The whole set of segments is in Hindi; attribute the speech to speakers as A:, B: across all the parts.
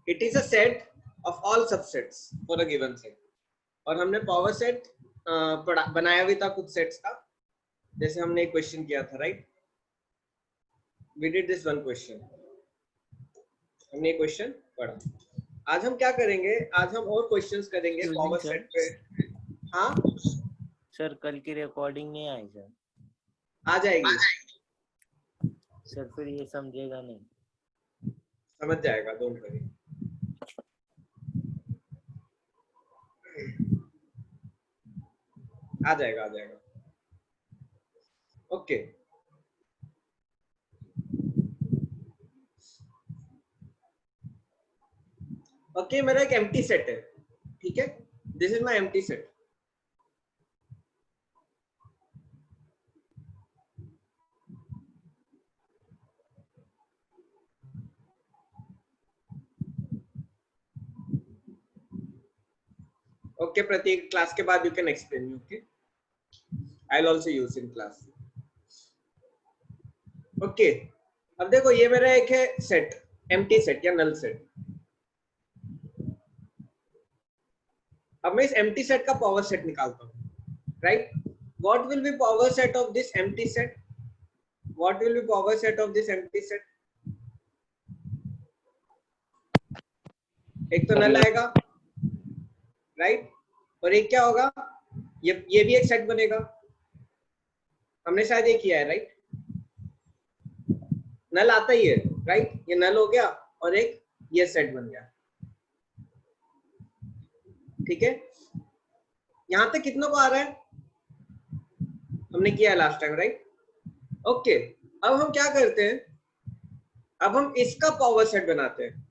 A: It is a set of all subsets for a given set. और हमने पावर सेट बनाया भी था कुछ सेट्स का, जैसे हमने एक क्वेश्चन किया था, right? We did this one question, हमने एक क्वेश्चन पढ़ा। आज हम क्या करेंगे, आज हम और क्वेश्चंस करेंगे पावर सेट पे। हाँ
B: सर, कल की रिकॉर्डिंग नहीं आई सर।
A: आ जाएगी
B: सर, फिर ये समझेगा नहीं।
A: समझ जाएगा, डोंट वरी। आ जाएगा, आ जाएगा। ओके ओके, मेरा एक एम्प्टी सेट है, ठीक है? This is my empty set. Okay Prateek, class के बाद you can explain, okay? I will also use in class. Okay, अब देखो ये मेरा एक है सेट, एम्प्टी सेट या नल सेट। अब मैं इस एम्प्टी सेट का पावर सेट निकालता हूँ, right? What will B power set of this empty set? What will B power set of this empty set? एक तो नल आएगा, राइट? और एक क्या होगा, ये भी एक सेट बनेगा। हमने शायद ये किया है, राइट? नल आता ही है, राइट? ये नल हो गया और एक ये सेट बन गया, ठीक है? यहां तक कितनों को आ रहा है? हमने किया है लास्ट टाइम, राइट? ओके, अब हम क्या करते हैं, अब हम इसका पावर सेट बनाते हैं।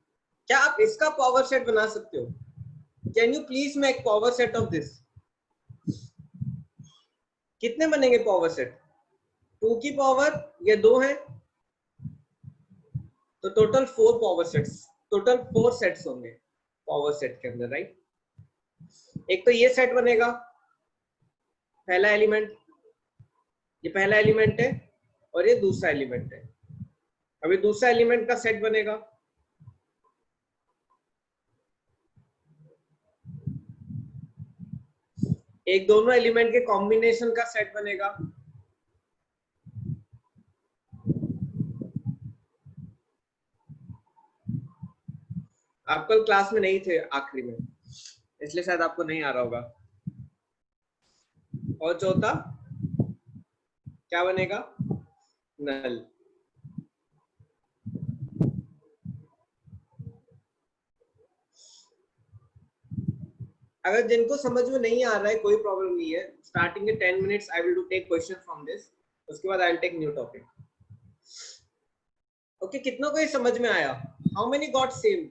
A: क्या आप इसका पावर सेट बना सकते हो? Can you please make power set of this? कितने बनेंगे पावर सेट? 2 की पावर, ये 2 है, तो total 4 power sets, total 4 sets होंगे पावर सेट के अंदर, राइट? एक तो ये सेट बनेगा, पहला एलिमेंट, ये पहला एलिमेंट है और ये दूसरा एलिमेंट है। अभी दूसरा एलिमेंट का सेट बनेगा, एक दोनों एलिमेंट के कॉम्बिनेशन का सेट बनेगा, आप कल क्लास में नहीं थे आखिरी में, इसलिए शायद आपको नहीं आ रहा होगा। और चौथा क्या बनेगा? नल। अगर जिनको समझ में नहीं आ रहा है कोई प्रॉब्लम नहीं है, स्टार्टिंग के 10 minutes I will do take question from this, उसके बाद I will take new topic. Okay, कितनों को ये समझ में आया? How many got same?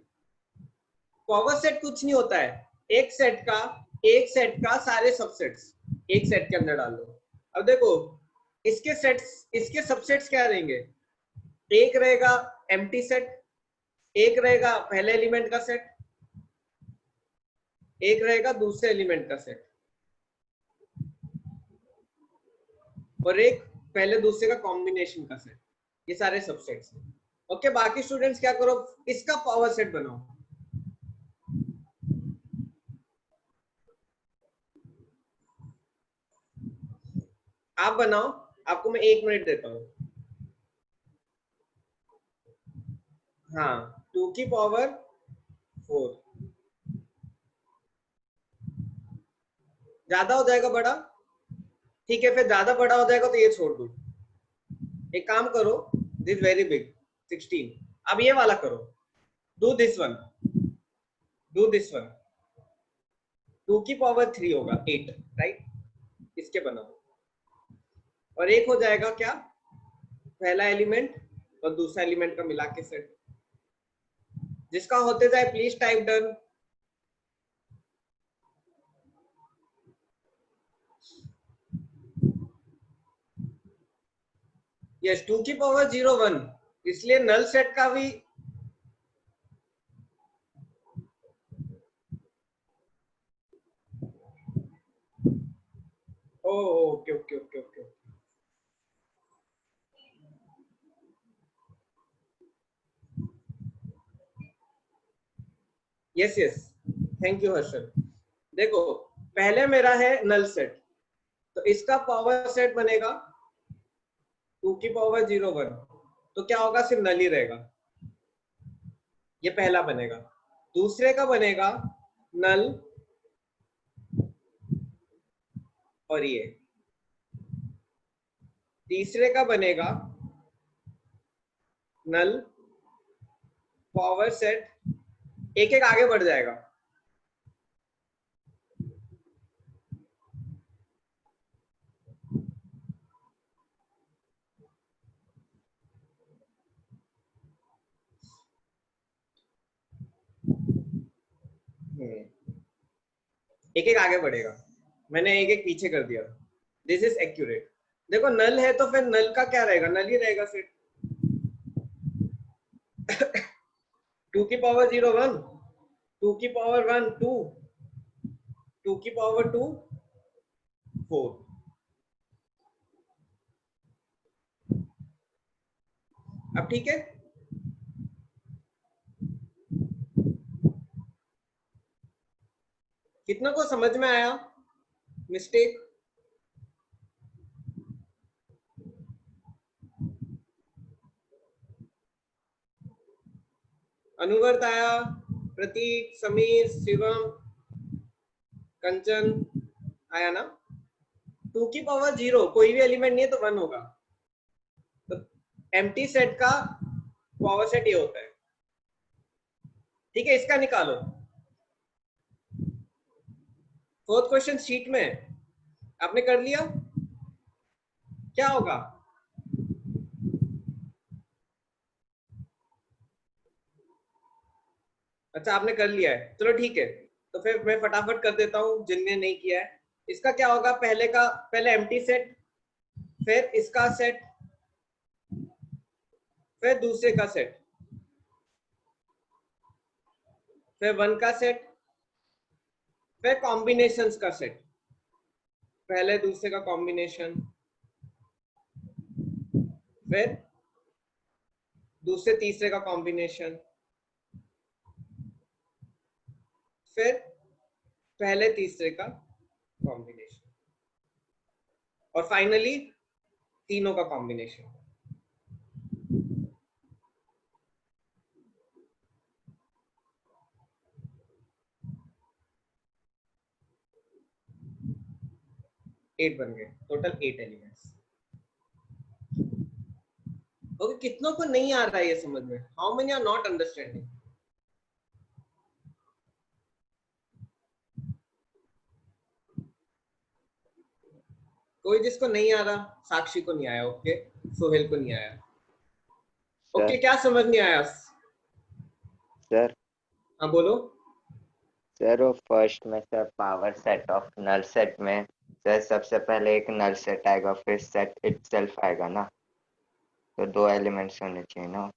A: Power set कुछ नहीं होता है, एक सेट का सारे सबसेट्स एक सेट के अंदर डाल दो। अब देखो इसके सबसेट्स क्या रहेंगे? एक रहेगा एम्प्टी सेट, एक रहेगा पहले एलिमेंट का सेट, एक रहेगा दूसरे एलिमेंट का सेट, और एक पहले दूसरे का कॉम्बिनेशन का सेट। ये सारे सबसेट्स हैं। ओके, बाकी स्टूडेंट्स क्या करो, इसका पावर सेट बनाओ। आप बनाओ, आपको मैं 1 मिनट देता हूँ। हाँ, 2 की पावर 4 ज्यादा हो जाएगा बड़ा, ठीक है? फिर ज्यादा बड़ा हो जाएगा तो ये छोड़ दो। एक काम करो, दिस वेरी बिग 16, अब ये वाला करो, do this one, do this one. 2 की पावर 3 होगा 8, राइट? इसके बनाओ, और एक हो जाएगा क्या, पहला एलिमेंट और दूसरा एलिमेंट का मिला के सेट। जिसका होते जाए प्लीज टाइप डन। यस, 2 की पावर 0 1, इसलिए नल सेट का भी okay okay okay okay. Yes yes, thank you Harshal. देखो पहले मेरा है नल सेट, तो इसका पावर सेट बनेगा 2^01, तो क्या होगा, सिर्फ नल ही रहेगा, ये पहला बनेगा। दूसरे का बनेगा नल और ये, तीसरे का बनेगा नल पावर सेट, एक एक आगे बढ़ जाएगा। एक एक आगे बढ़ेगा, मैंने एक एक पीछे कर दिया। This is accurate. देखो नल है तो फिर नल का क्या रहेगा, नल ही रहेगा सेट। 2^01, 2^1 2, 2^2 4। अब ठीक है, कितना को समझ में आया मिस्टेक? अनुवर्त आया, प्रतीक, समीर, शिवम, कंचन आया ना? 2^0 कोई भी एलिमेंट नहीं है तो 1 होगा, तो एम्प्टी सेट का पावर सेट ये होता है। ठीक है, इसका निकालो। फोर्थ क्वेश्चन शीट में आपने कर लिया, क्या होगा? अच्छा आपने कर लिया है, चलो ठीक है, तो फिर मैं फटाफट कर देता हूं जिनने नहीं किया है। इसका क्या होगा, पहले एम्प्टी सेट, फिर इसका सेट, फिर दूसरे का सेट, फिर 1 का सेट, फिर कॉम्बिनेशंस का सेट, पहले दूसरे का कॉम्बिनेशन, फिर दूसरे तीसरे का कॉम्बिनेशन, फिर पहले तीसरे का कॉम्बिनेशन, और फाइनली तीनों का कॉम्बिनेशन। एट बन गए, टोटल 8 एलिमेंट्स। ओके, कितनों को नहीं आ रहा है ये समझ में? How many are not understanding? कोई जिसको नहीं आ रहा, साक्षी को नहीं आया, ओके, सोहेल को नहीं आया, ओके,
C: सर
A: क्या समझ नहीं आया?
C: सर
A: हाँ बोलो।
C: सर वो फर्स्ट में sir power set of null set में सर सबसे पहले एक नल सेट आएगा, फिर सेट इटसेल्फ आएगा ना, तो 2 एलिमेंट्स होने चाहिए ना।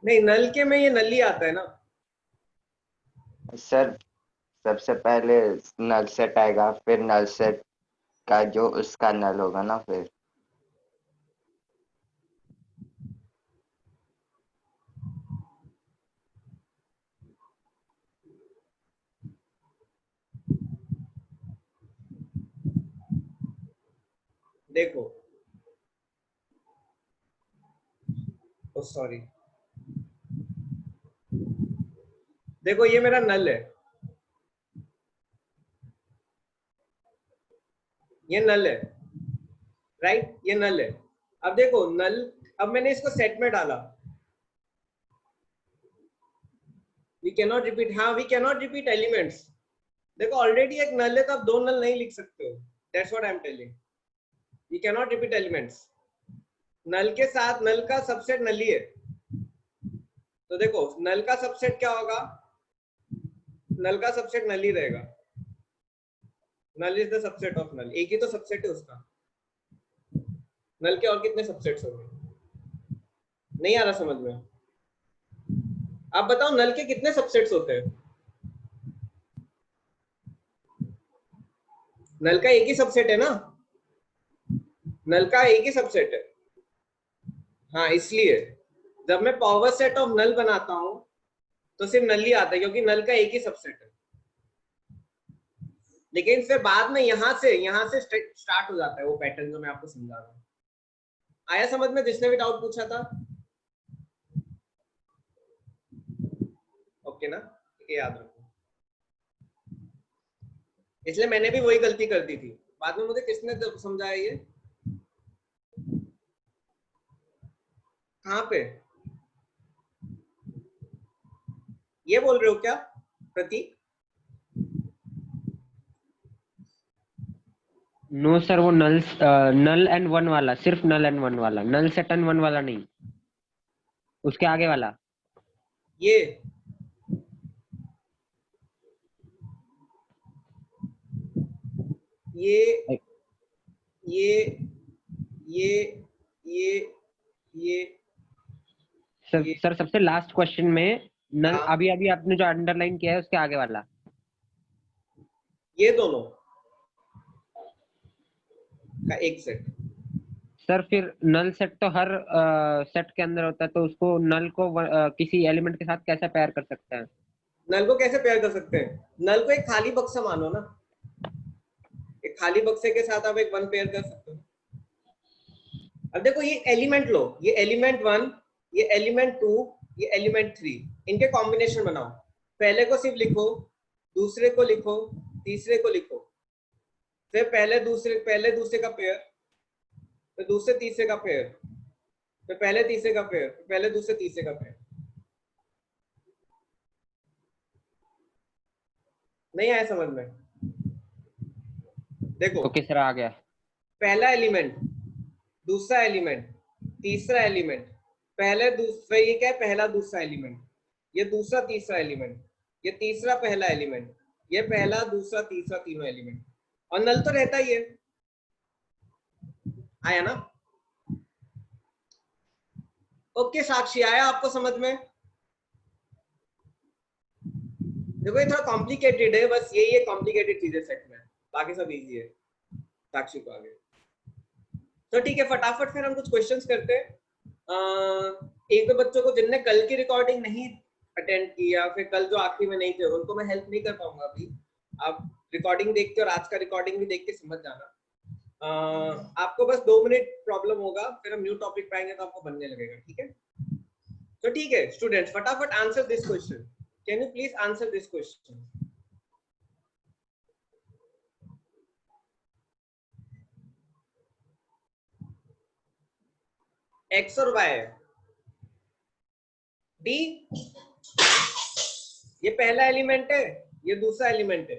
A: नहीं, नल के में ये नल ही आता है ना।
C: सर सबसे पहले नल सेट आएगा, फिर नल सेट का जो उसका नल होगा ना, फिर
A: देखो, ओ सॉरी, देखो ये मेरा नल है, ये नल है, राइट, ये नल है। अब देखो नल, अब मैंने इसको सेट में डाला, वी कैन नॉट रिपीट, हाँ we can not repeat elements. देखो ऑलरेडी एक नल है तो आप 2 नल नहीं लिख सकते हो, that's what I am telling, we can not repeat elements. Null के साथ नल का सबसेट नल ही है, तो देखो नल का सबसेट क्या होगा, नल का सबसेट नल ही रहेगा, null is the subset of null, एक ही तो सबसेट है उसका, नल के और कितने सबसेट्स होंगे? नहीं आ रहा समझ में? आप बताओ नल के कितने सबसेट्स होते हैं? नल का एक ही सबसेट है ना, नल का एक ही सबसेट है, हाँ इसलिए जब मैं पावर सेट ऑफ नल बनाता हूं तो सिर्फ नल ही आता है, क्योंकि नल का एक ही सबसेट है। लेकिन फिर बाद में यहां से स्टार्ट हो जाता है वो पैटर्न जो मैं आपको समझा रहा हूँ। आया समझ में जिसने भी डाउट पूछा था? ओके ना, ये याद रखो। इसलिए मैंने भी वही गलती कर दी थी, बाद में मुझे किसने समझाया ये? कहाँ पे ये बोल रहे हो क्या प्रतीक?
D: नो सर, वो नल एंड वन वाला, सिर्फ नल एंड वन वाला, नल सेट एंड वन वाला नहीं, उसके आगे वाला।
A: ये ये ये ये ये
D: सर सबसे लास्ट क्वेश्चन में नल,
A: हाँ।
D: अभी अभी आपने जो अंडरलाइन किया है उसके आगे वाला,
A: ये दोनों का एक सेट।
D: सर फिर नल सेट तो हर सेट के अंदर होता है, तो उसको नल को किसी एलिमेंट के साथ कैसे पेयर कर सकते हैं?
A: नल को कैसे पेयर कर सकते हैं? नल को एक खाली बक्सा मानो ना, एक खाली बक्से के साथ आप एक वन पेयर कर सकते हो। अब देखो ये एलिमेंट लो, ये एलिमेंट 1, ये एलिमेंट 2, ये एलिमेंट 3, इनके कॉम्बिनेशन बनाओ। पहले को सिर्फ लिखो, दूसरे को लिखो, तीसरे को लिखो, फिर पहले दूसरे का पेयर, फिर दूसरे तीसरे का पेयर, फिर पहले तीसरे का पेयर, फिर पहले दूसरे तीसरे का पेयर। नहीं आया समझ में? देखो
D: ओके सर, आ गया।
A: पहला एलिमेंट, दूसरा एलिमेंट, तीसरा एलिमेंट, पहले दूसरा, ये क्या है? पहला दूसरा एलिमेंट, ये दूसरा तीसरा एलिमेंट, ये तीसरा पहला एलिमेंट, ये पहला दूसरा तीसरा तीनों एलिमेंट, और नल तो रहता ही है। आया ना? ओके साक्षी, आया आपको समझ में? देखो ये थोड़ा कॉम्प्लिकेटेड है, बस ये कॉम्प्लिकेटेड चीजें सेट में, बाकी सब इजी है। साक्षी को आगे तो ठीक है, फटाफट फिर हम कुछ क्वेश्चंस करते हैं। एक दो बच्चों को जिनने कल की रिकॉर्डिंग नहीं अटेंड की या फिर कल जो आखिरी में नहीं थे, उनको मैं हेल्प नहीं कर पाऊंगा अभी। आप रिकॉर्डिंग देख के और आज का रिकॉर्डिंग भी देख के समझ जाना। आपको बस 2 मिनट प्रॉब्लम होगा, फिर हम न्यू टॉपिक पाएंगे तो आपको बनने लगेगा, ठीक है? तो ठीक है स्टूडेंट्स, फटाफट answer this question. Can you please answer this question? X और वाई, डी ये पहला एलिमेंट है, ये दूसरा एलिमेंट है।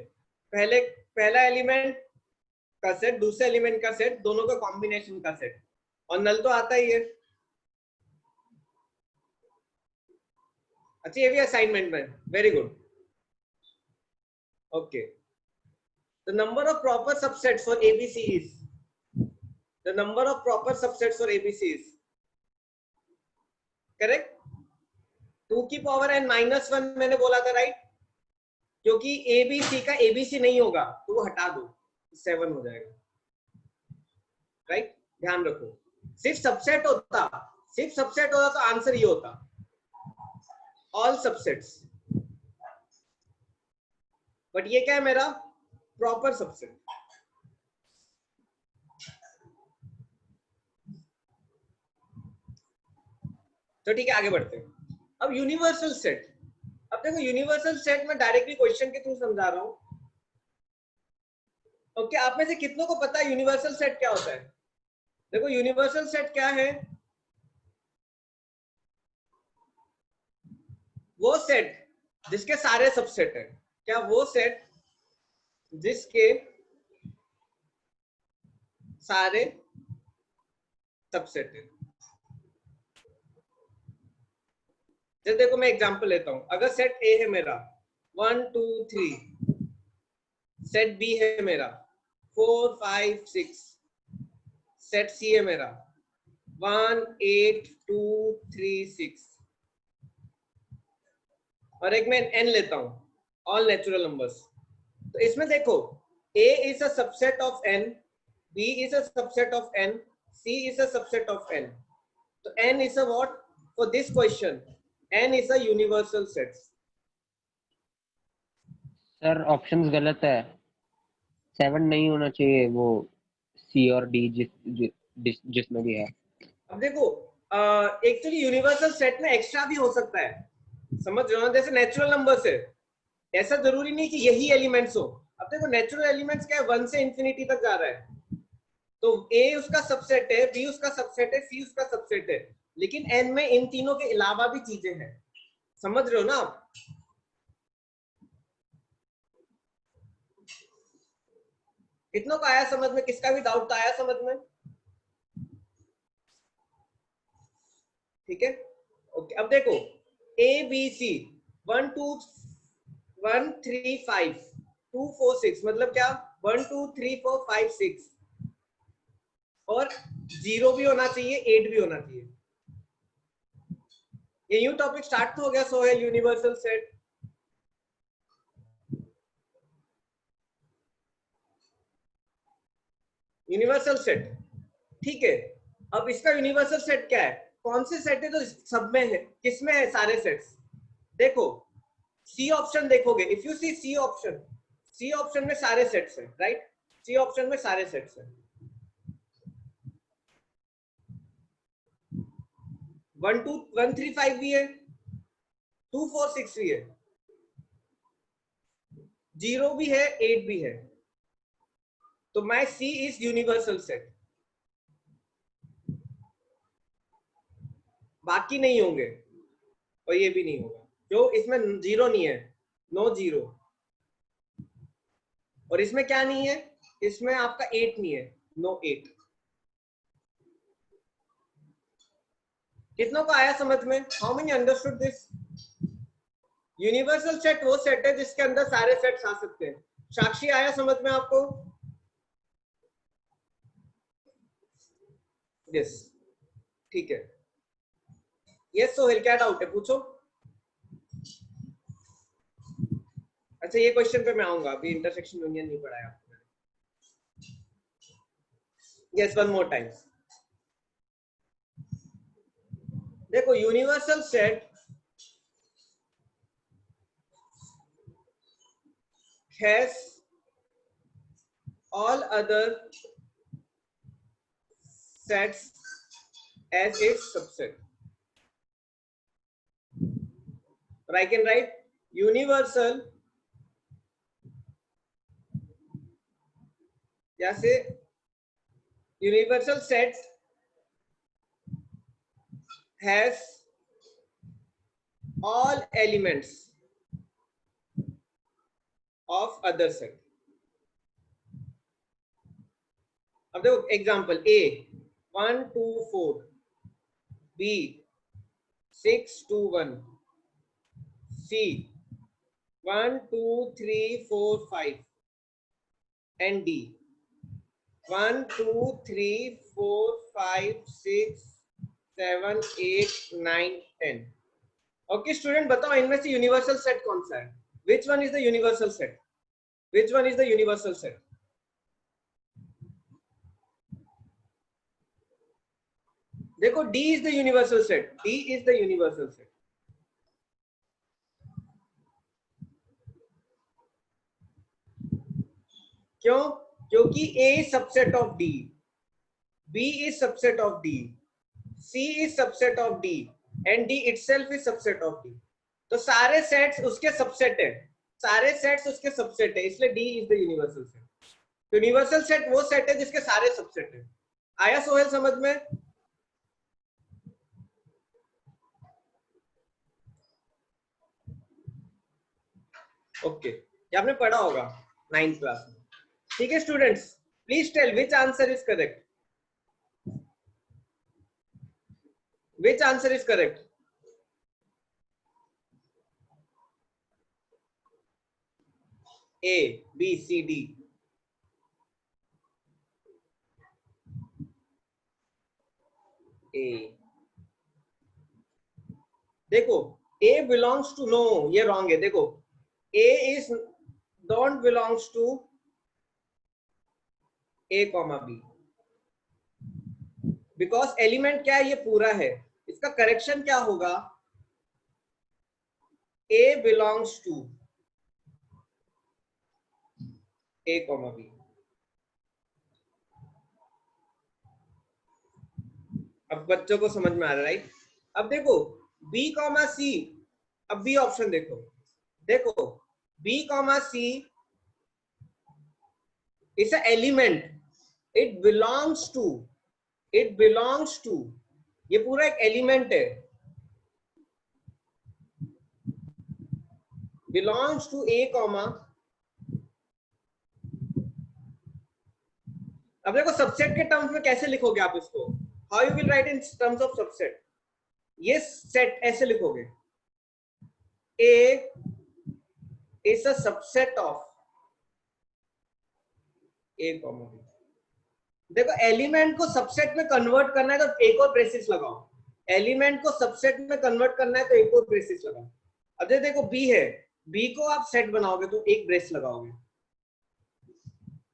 A: पहला एलिमेंट का सेट, दूसरे एलिमेंट का सेट, दोनों का कॉम्बिनेशन का सेट, और नल तो आता ही है। अच्छा ये भी असाइनमेंट में, very good. Okay, the number of proper subsets for ABC is, the number of proper subsets for ABC is correct. 2 की पावर n -1 मैंने बोला था, राइट? क्योंकि एबीसी का एबीसी नहीं होगा तो वो हटा दो, 7 हो जाएगा, राइट? ध्यान रखो, सिर्फ सबसेट होता तो आंसर ये होता, ऑल सबसेट्स। बट ये क्या है मेरा? Proper subset. तो ठीक है, आगे बढ़ते हैं। अब यूनिवर्सल सेट, अब देखो यूनिवर्सल सेट में डायरेक्टली क्वेश्चन के थ्रू समझा रहा हूं। ओके, आप में से कितनों को पता है यूनिवर्सल सेट क्या होता है? देखो यूनिवर्सल सेट क्या है? वो सेट जिसके सारे सबसेट है। क्या? वो सेट जिसके सारे सबसेट है। जैसे देखो मैं एग्जांपल लेता हूं, अगर सेट ए है मेरा 1 2 3, सेट बी है मेरा 4 5 6, सेट सी है मेरा 1 8 2 3 6, और एक मैं n लेता हूं, ऑल नेचुरल नंबर्स। तो इसमें देखो a is a subset of n, b is a subset of n, c is a subset of n, तो n is a what? for this question, n is a universal set.
D: Sir options गलत है, 7 नहीं होना चाहिए, वो सी और डी जिसमें भी है।
A: अब देखो एक्चुअली यूनिवर्सल सेट में एक्स्ट्रा भी हो सकता है, समझ रहे हो ना, जैसे नेचुरल नंबर्स है, ऐसा जरूरी नहीं कि यही एलिमेंट्स हो। अब देखो नेचुरल एलिमेंट्स क्या है, 1 से इंफिनिटी तक जा रहा है, तो a उसका सबसेट है, b उसका सबसेट है, c उसका सबसेट है, लेकिन n में इन तीनों के अलावा भी चीजें हैं, समझ रहे हो ना आप? कितनों का आया समझ में? किसका भी डाउट तो आया समझ में? ठीक है, ओके। अब देखो a b c 1 2 1 3 5 2 4 6 मतलब क्या, 1 2 3 4 5 6, और 0 भी होना चाहिए, 8 भी होना चाहिए। ये न्यू टॉपिक स्टार्ट तो हो गया Sohail, universal set. Universal set, ठीक है। अब इसका यूनिवर्सल सेट क्या है, कौन से सेट है तो सब में है, किसमें है सारे सेट्स? देखो सी ऑप्शन देखोगे, if you see C option, C option में सारे सेट्स हैं, राइट? सी ऑप्शन में सारे सेट्स हैं। 1 2 1 3 5 भी है, 2 4 6 भी है, 0 भी है, 8 भी है, तो my C is universal set. बाकी नहीं होंगे और ये भी नहीं होगा, जो इसमें 0 नहीं है, नो 0, और इसमें क्या नहीं है, इसमें आपका 8 नहीं है, नो 8। कितनों को आया समझ में? How many understood this? Universal set वो सेट है जिसके अंदर सारे सेट्स आ सकते हैं। साक्षी आया समझ में आपको? यस, ठीक है। यस सोहेल, क्या डाउट है, पूछो। अच्छा ये क्वेश्चन पे मैं आऊंगा, अभी इंटरसेक्शन यूनियन नहीं पढ़ाया आपको। Yes, one more time. देखो universal set has all other sets as its subset, or I can write universal, जैसे universal set has all elements of other set। अब देखो example, A 1 2 4, B 6 2 1, C 1 2 3 4 5, and D 1 2 3 4 5 6 7 8 9 10। Okay student, बताओ इनमें से यूनिवर्सल सेट कौन सा है? Which one is the universal set? Which one is the universal set? देखो D is the universal set, D is the universal set. क्यों? क्योंकि A is subset of D, B is subset of D, C is subset of D, and D itself is subset of D। तो सारे सेट्स उसके सबसेट है, सारे सेट्स उसके सबसेट है, इसलिए D is the universal set। तो यूनिवर्सल सेट वो सेट है जिसके सारे सबसेट है। आया सोहेल समझ में? ओके, ये आपने पढ़ा होगा 9th क्लास में। ठीक है students, please tell which answer is correct, which answer is correct? A B C D। A, देखो A belongs to, no ये रॉन्ग है। देखो A is don't belongs to A comma B, because element क्या है, ये पूरा है, इसका करेक्शन क्या होगा? A belongs to A, B। अब बच्चों को समझ में आ रहा है, राइट? अब देखो B, C, अब B ऑप्शन देखो, देखो B, C is an element, it belongs to, ये पूरा एक एलिमेंट है, belongs to A, अब देखो सबसेट के टर्म्स में कैसे लिखोगे आप इसको? How you will right in terms of subset? ये सेट ऐसे लिखोगे, A is a subset of A, B। देखो एलिमेंट को सबसेट में कन्वर्ट करना है तो एक और ब्रेसिस लगाओ, एलिमेंट को सबसेट में कन्वर्ट करना है तो एक और ब्रेसिस लगाओ। अब देखो B है, B को आप सेट बनाओगे तो एक ब्रेस लगाओगे।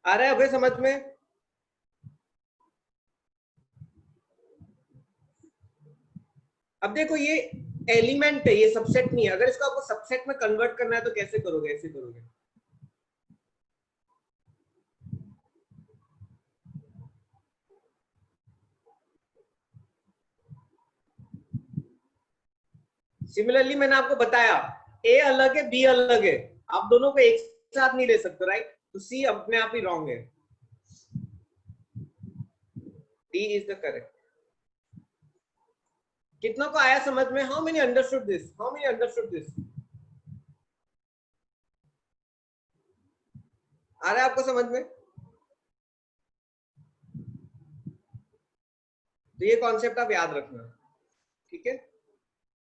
A: आ रहा है अभी समझ में? अब देखो ये एलिमेंट है, ये सबसेट नहीं है। अगर इसको आपको सबसेट में कन्वर्ट करना है तो कैसे करोगे? ऐसे करोगे। सिमिलरली मैंने आपको बताया ए अलग है, बी अलग है, आप दोनों को एक साथ नहीं ले सकते, राइट? तो सी अपने आप ही रॉन्ग है, डी इज द करेक्ट। कितनों को आया समझ में? How many understood this? How many understood this? आ रहा है आपको समझ में? तो ये कॉन्सेप्ट आप याद रखना, ठीक है?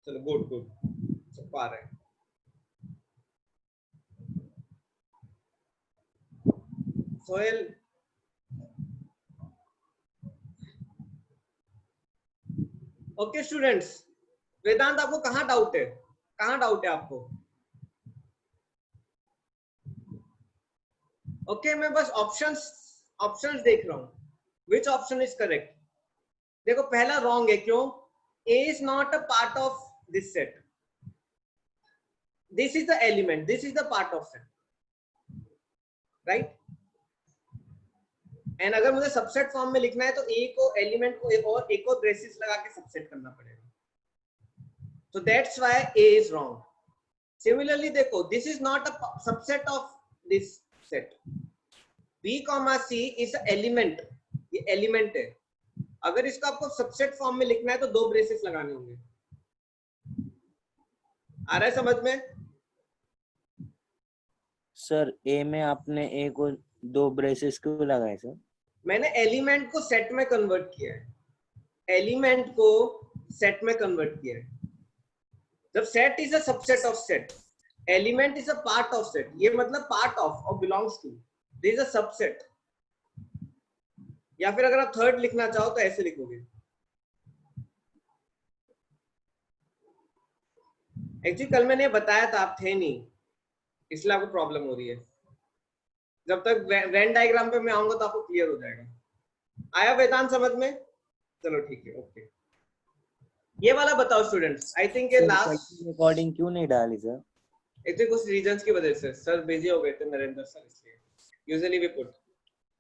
A: चलो गुड गुड, सबको आ रहा है। सोहेल, ओके स्टूडेंट्स, वेदांत आपको कहाँ डाउट है? कहाँ डाउट है आपको? ओके मैं बस ऑप्शंस देख रहा हूं, विच ऑप्शन इज करेक्ट। देखो पहला रॉन्ग है, क्यों? A is not a part of this set, this is the element, this is the part of set, right? And अगर मुझे सबसेट फॉर्म में लिखना है तो ए को एलिमेंट को एक और ब्रेसिस लगा के सबसेट करना पड़ेगा, so that's why A is wrong. Similarly देखो, this is not a subset of this set, B, C is an element, ये एलिमेंट है। अगर इसको आपको सबसेट फॉर्म में लिखना है तो दो ब्रेसेस लगाने होंगे। आ रहा है समझ में?
B: सर ए में आपने ए को दो ब्रेसेस क्यों लगाए सर?
A: मैंने एलिमेंट को सेट में कन्वर्ट किया है, एलिमेंट को सेट में कन्वर्ट किया है। जब set is a subset of set, element is a part of set, ये मतलब पार्ट ऑफ और belongs to, this is a subset. या फिर अगर आप थर्ड लिखना चाहो तो ऐसे लिखोगे। एक्चुअली कल मैंने बताया था, आप थे नहीं, इसलिए आपको प्रॉब्लम हो रही है। जब तक वेन डायग्राम पे मैं आऊंगा तो आपको क्लियर हो जाएगा। आया वेदांत समझ में? चलो ठीक है, ओके। ये वाला बताओ स्टूडेंट्स, आई थिंक ये लास्ट
B: रिकॉर्डिंग क्यों नहीं डाली सर?
A: एक्चुअली कुछ रीजंस की वजह से सर बिजी हो गए थे, नरेंद्र सर, इसलिए यूजुअली वी पुट।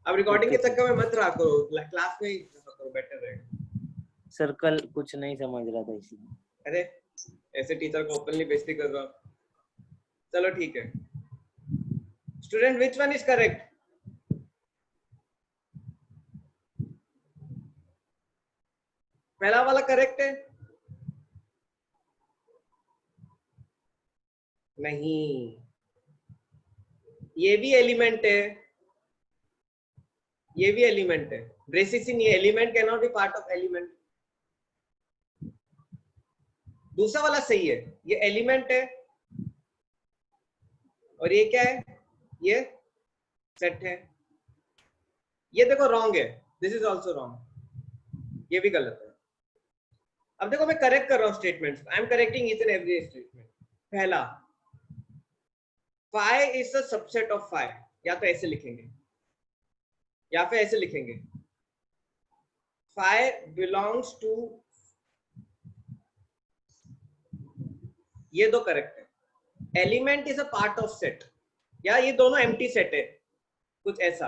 A: अब रिकॉर्डिंग के चक्कर में मत रहा करो, क्लास में ही करो, बेटर रहेगा।
B: सर कल कुछ नहीं समझ रहा था इसलिए।
A: अरे ऐसे टीचर को ओपनली बेइज्जती कर रहा। चलो ठीक है student, which one is correct? पहला वाला करेक्ट है? नहीं, ये भी एलिमेंट है, ये भी एलिमेंट है। Braces in element can not be part of element. दूसरा वाला सही है, ये एलिमेंट है और ये क्या है? ये सेट है। ये देखो रॉन्ग है, दिस इज आल्सो रॉन्ग, ये भी गलत है। अब देखो मैं करेक्ट कर रहा हूं statements, I am correcting each and every statement. पहला, phi is a subset of phi, या तो ऐसे लिखेंगे या फिर ऐसे लिखेंगे, phi belongs to ये दो करेक्ट है। Element is a part of set, या ये दोनों एम्प्टी सेट है, कुछ ऐसा।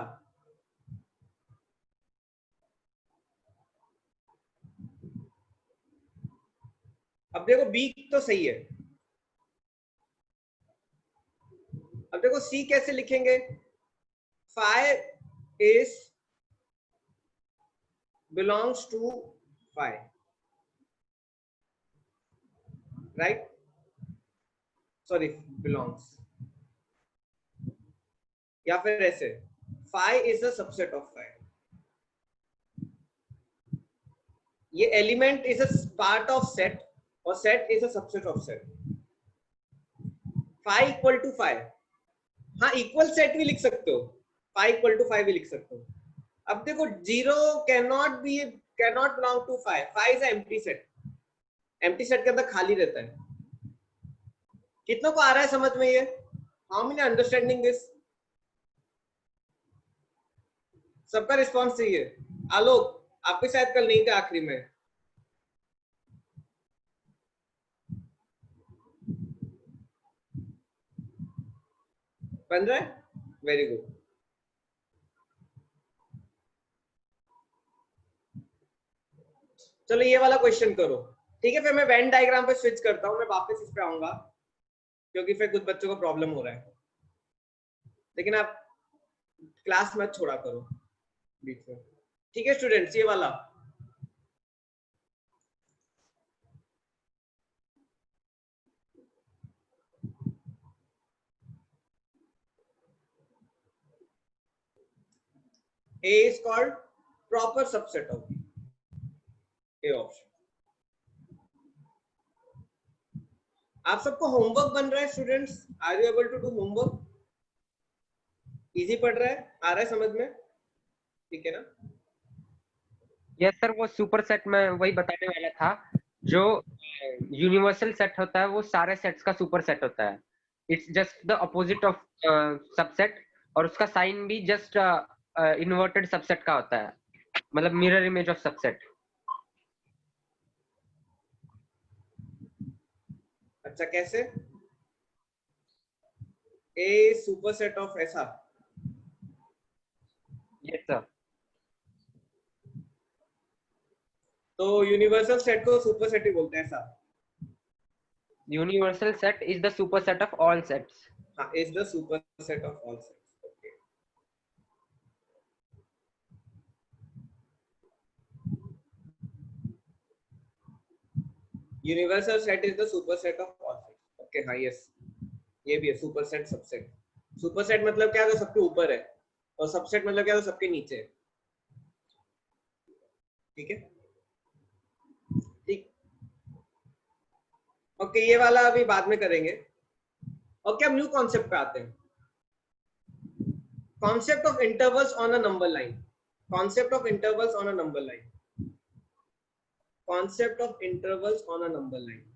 A: अब देखो बी तो सही है। अब देखो सी कैसे लिखेंगे? Phi is belongs to phi, right? Sorry, belongs, या फिर ऐसे phi is a subset of phi. ये element is a part of set और set is a subset of set. Phi equal to phi, हाँ इक्वल सेट भी लिख सकते हो, फाई इक्वल टू फाई भी लिख सकते हो। अब देखो zero can not belong to phi, phi is empty set, empty set के अंदर खाली रहता है। कितनों को आ रहा है समझ में ये? How many understanding this? सबका रिस्पॉन्स चाहिए। आलोक, आप भी शायद कल नहीं थे आखिरी में। बन रहा है? Very good. चलो ये वाला क्वेश्चन करो, ठीक है? फिर मैं वेन डायग्राम पे स्विच करता हूँ, मैं वापस इस पे आऊंगा क्योंकि फिर कुछ बच्चों को प्रॉब्लम हो रहा है। लेकिन आप क्लास मत छोड़ा करो बीच में, ठीक है स्टूडेंट्स? ये वाला A is called proper subset of B, A option। आप सबको होमवर्क बन रहा है students? Are you able to do homework? Easy पढ़ रहा है? आ रहा है समझ में? ठीक है ना?
D: यस सर, वो सुपर सेट में वही बताने वाला था। जो यूनिवर्सल सेट होता है वो सारे सेट्स का सुपर सेट होता है। It's just the opposite of subset, और उसका साइन भी जस्ट इन्वर्टेड सबसेट का होता है, मतलब मिरर इमेज ऑफ सबसेट।
A: अच्छा कैसे? A सुपरसेट ऑफ ऐसा?
D: Yes sir.
A: तो यूनिवर्सल सेट को सुपरसेट ही बोलते हैं, ऐसा?
D: Universal set is the super set of all sets.
A: हाँ, is the superset of all sets. Okay, universal set is the superset of all sets. Okay, हाँ यस, ये भी है सुपरसेट सबसेट। सुपरसेट मतलब क्या? जो सबके ऊपर है, और सबसेट मतलब क्या? जो सबके नीचे है। ठीक है, ठीक। ओके, ये वाला अभी बाद में करेंगे। और क्या न्यू कॉन्सेप्ट पे आते हैं, concept of intervals on a number line. Concept of intervals on a number line, concept of intervals on a number line.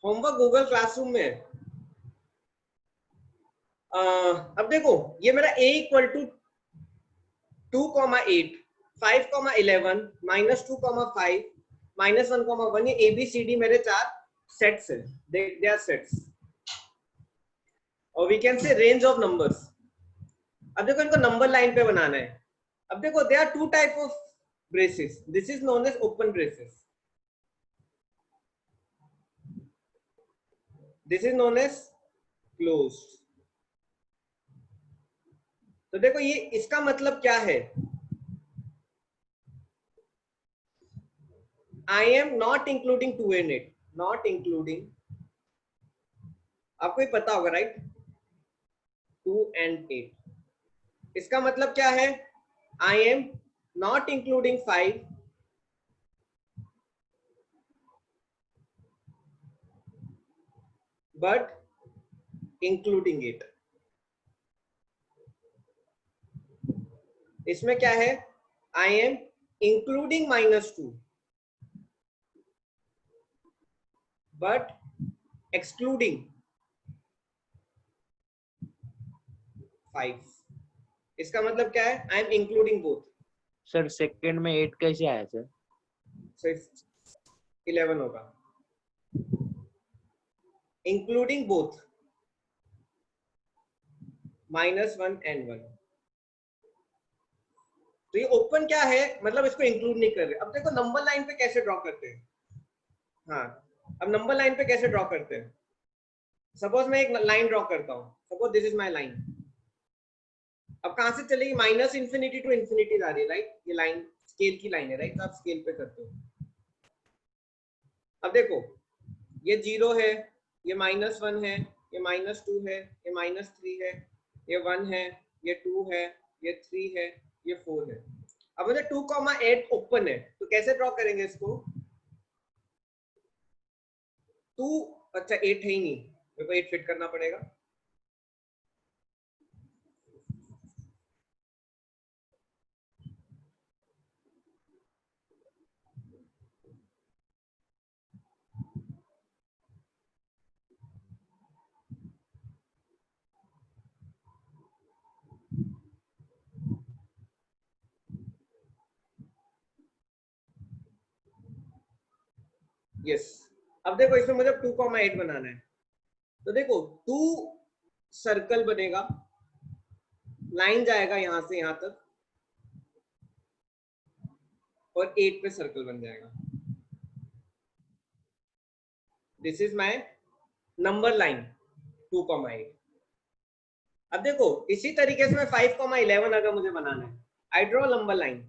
A: Homework Google classroom में है। अब देखो ये मेरा a इक्वल टू 2,8, 5,11, -2,5, -1,1, ये ABCD मेरे 4 सेट्स है। दे आर सेट्स, और we can say range of numbers. अब देखो इनको नंबर लाइन पे बनाना है। अब देखो there are 2 type of braces, this is known as open braces, this is known as closed. तो देखो ये इसका मतलब क्या है? I am not including 2 and 8, not including, आपको ये पता होगा राइट? 2 and 8, इसका मतलब क्या है? I am not including 5, but including 8। इसमें क्या है? I am including -2 but excluding 5। इसका मतलब क्या है? I am including both।
B: Sir second में 8 कैसे आया सर?
A: So 11 होगा, इंक्लूडिंग बोथ -1 and 1। तो ये ओपन क्या है, मतलब इसको इंक्लूड नहीं कर रहे। अब देखो नंबर लाइन पे कैसे ड्रॉ करते हैं। हाँ, अब नंबर लाइन पे कैसे ड्रॉ करते हैं। सपोज मैं एक लाइन ड्रॉ करता हूँ, suppose this is my line. अब कहां से चलेगी, माइनस इंफिनिटी टू इंफिनिटी जा रही है, राइट। ये लाइन स्केल की लाइन है, राइट। तो आप स्केल पे करते हो। अब देखो ये 0 है, ये -1 है, ये -2 है, ये -3 है, ये 1 है, ये 2 है, ये 3 है, ये 4 है। अब मुझे 2,8 ओपन है, तो कैसे ड्रॉ करेंगे इसको। 2, अच्छा 8 है ही नहीं, मेरे को 8 फिट करना पड़ेगा। यस, अब देखो इसमें मुझे 2,8 बनाना है। तो देखो 2 सर्कल बनेगा, लाइन जाएगा यहां से यहां तक, और 8 पे सर्कल बन जाएगा। This is my number line 2,8। अब देखो इसी तरीके से मैं 5,11 अगर मुझे बनाना है, आई ड्रॉ नंबर लाइन।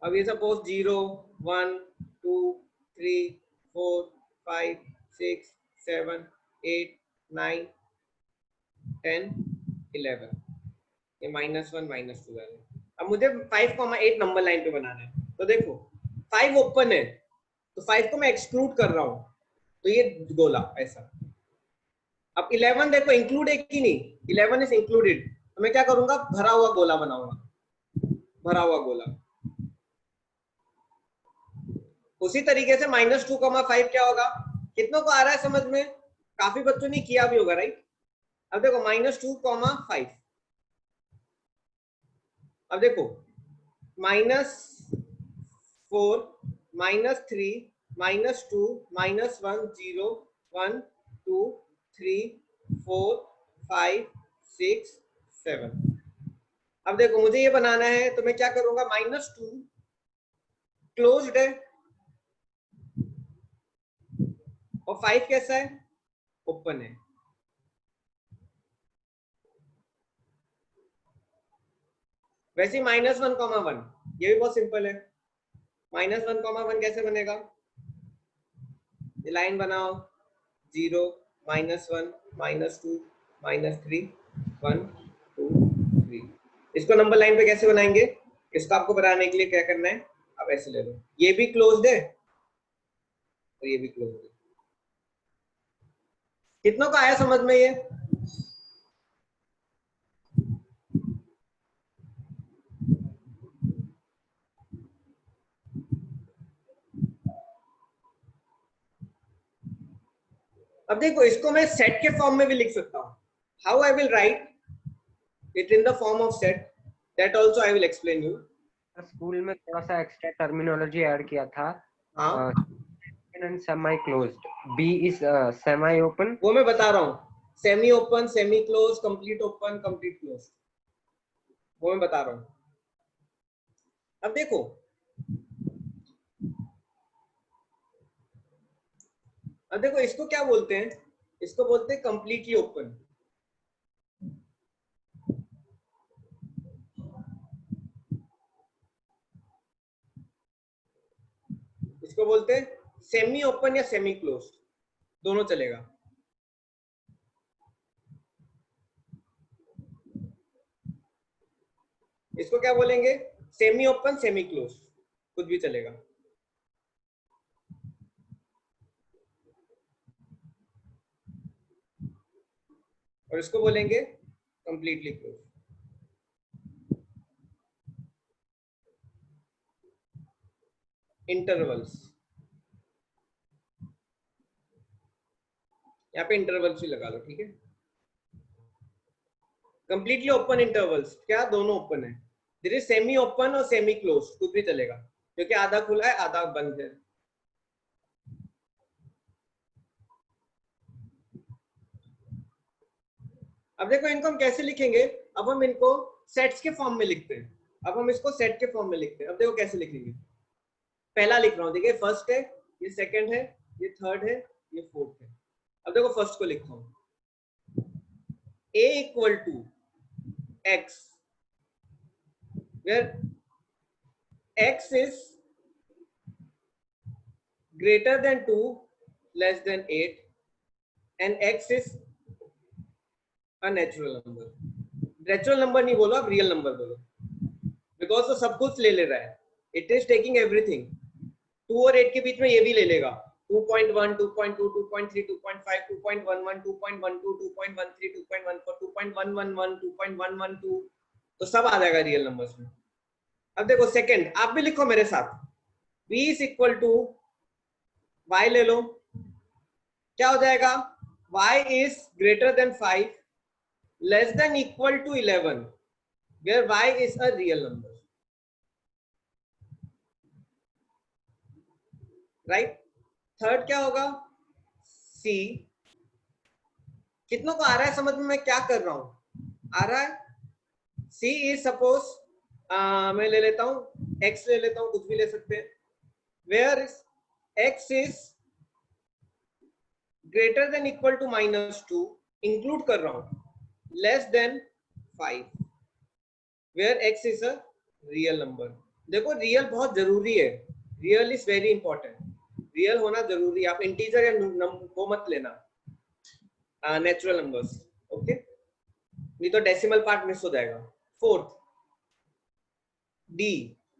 A: अब ये सपोज 0 1 2 3 4 5 6 7 8 9 10 11, ये -1 -2 है। अब मुझे 5,8 नंबर लाइन पे बनाना है। तो देखो 5 ओपन है, तो 5 को मैं एक्सक्लूड कर रहा हूं, तो ये गोला ऐसा। अब 11 देखो इंक्लूड है कि नहीं, 11 इज इंक्लूडेड, तो मैं क्या करूंगा, भरा हुआ गोला बनाऊंगा, भरा हुआ गोला। उसी तरीके से -2,5 क्या होगा, कितनों को आ रहा है समझ में, काफी बच्चों ने किया भी होगा, राइट। अब देखो -2,5, अब देखो -4 -3 -2 -1 0 1 2 3 4 5 6 7। अब देखो मुझे ये बनाना है, तो मैं क्या करूंगा, -2 क्लोज्ड है, और 5 कैसा है, ओपन है। वैसे -1,1 ये भी बहुत सिंपल है। -1,1 कैसे बनेगा, ये लाइन बनाओ, 0 -1 -2 -3 1 2 3। इसको नंबर लाइन पे कैसे बनाएंगे, इसको आपको बनाने के लिए क्या करना है, आप ऐसे ले लो, ये भी क्लोज्ड है और ये भी क्लोज्ड है। कितनों का आया समझ में ये। अब देखो इसको मैं सेट के फॉर्म में भी लिख सकता हूं। How I will write it in the form of set, that also I will explain you.
D: School में थोड़ा सा एक्स्ट्रा टर्मिनोलॉजी ऐड किया था,
A: हाँ
D: and semi closed, B is semi open.
A: वो मैं बता रहा हूँ, semi open, semi close, complete open, complete close, वो मैं बता रहा हूँ। अब देखो इसको क्या बोलते हैं, इसको बोलते हैं कंप्लीटली ओपन। इसको बोलते हैं सेमी ओपन या सेमी क्लोज, दोनों चलेगा। इसको क्या बोलेंगे, सेमी ओपन, सेमी क्लोज, कुछ भी चलेगा। और इसको बोलेंगे कंप्लीटली क्लोज। इंटरवल्स, यहाँ पे इंटरवल्स भी लगा लो, ठीक है। कंप्लीटली ओपन इंटरवल्स क्या, दोनों ओपन है। दिस इज सेमी ओपन और सेमी क्लोज, कुछ भी चलेगा, क्योंकि आधा खुला है आधा बंद है। अब देखो इनको हम कैसे लिखेंगे, अब हम इनको सेट्स के फॉर्म में लिखते हैं। अब हम इसको सेट के फॉर्म में लिखते हैं। अब देखो कैसे लिखेंगे, पहला लिख रहा हूं, देखिए फर्स्ट है, ये सेकंड है, ये थर्ड है, ये फोर्थ है। अब देखो फर्स्ट को लिखता हूं, a equal to x where x is greater than 2 less than 8 and x is a natural number। Natural number नहीं बोलो, आप रियल नंबर बोलो, बिकॉज वो सब कुछ ले रहा है, इट इज टेकिंग एवरीथिंग। 2 और 8 के बीच में ये भी ले लेगा, 2.1, 2.2, 2.3, 2.5, 2.11, 2.12, 2.13, 2.14, 2.111, 2.112, तो सब आ जाएगा रियल नंबर्स में। अब देखो सेकंड, आप भी लिखो मेरे साथ, v is equal to y ले लो, क्या हो जाएगा, y is greater than 5 less than equal to 11 where y is a real number, right? Third क्या होगा, c, कितनों को आ रहा है समझ में मैं क्या कर रहा हूं, आ रहा है? c is suppose मैं ले लेता हूं, x ले लेता हूं, कुछ भी ले सकते हैं, where is x is greater than equal to -2, include कर रहा हूं, less than 5 where x is a real number। देखो रियल बहुत जरूरी है, real is very important, real होना जरूरी है। आप इंटीजर या वो मत लेना, नेचुरल नंबर्स, ओके, नहीं तो डेसिमल पार्ट मिस हो जाएगा। Fourth, d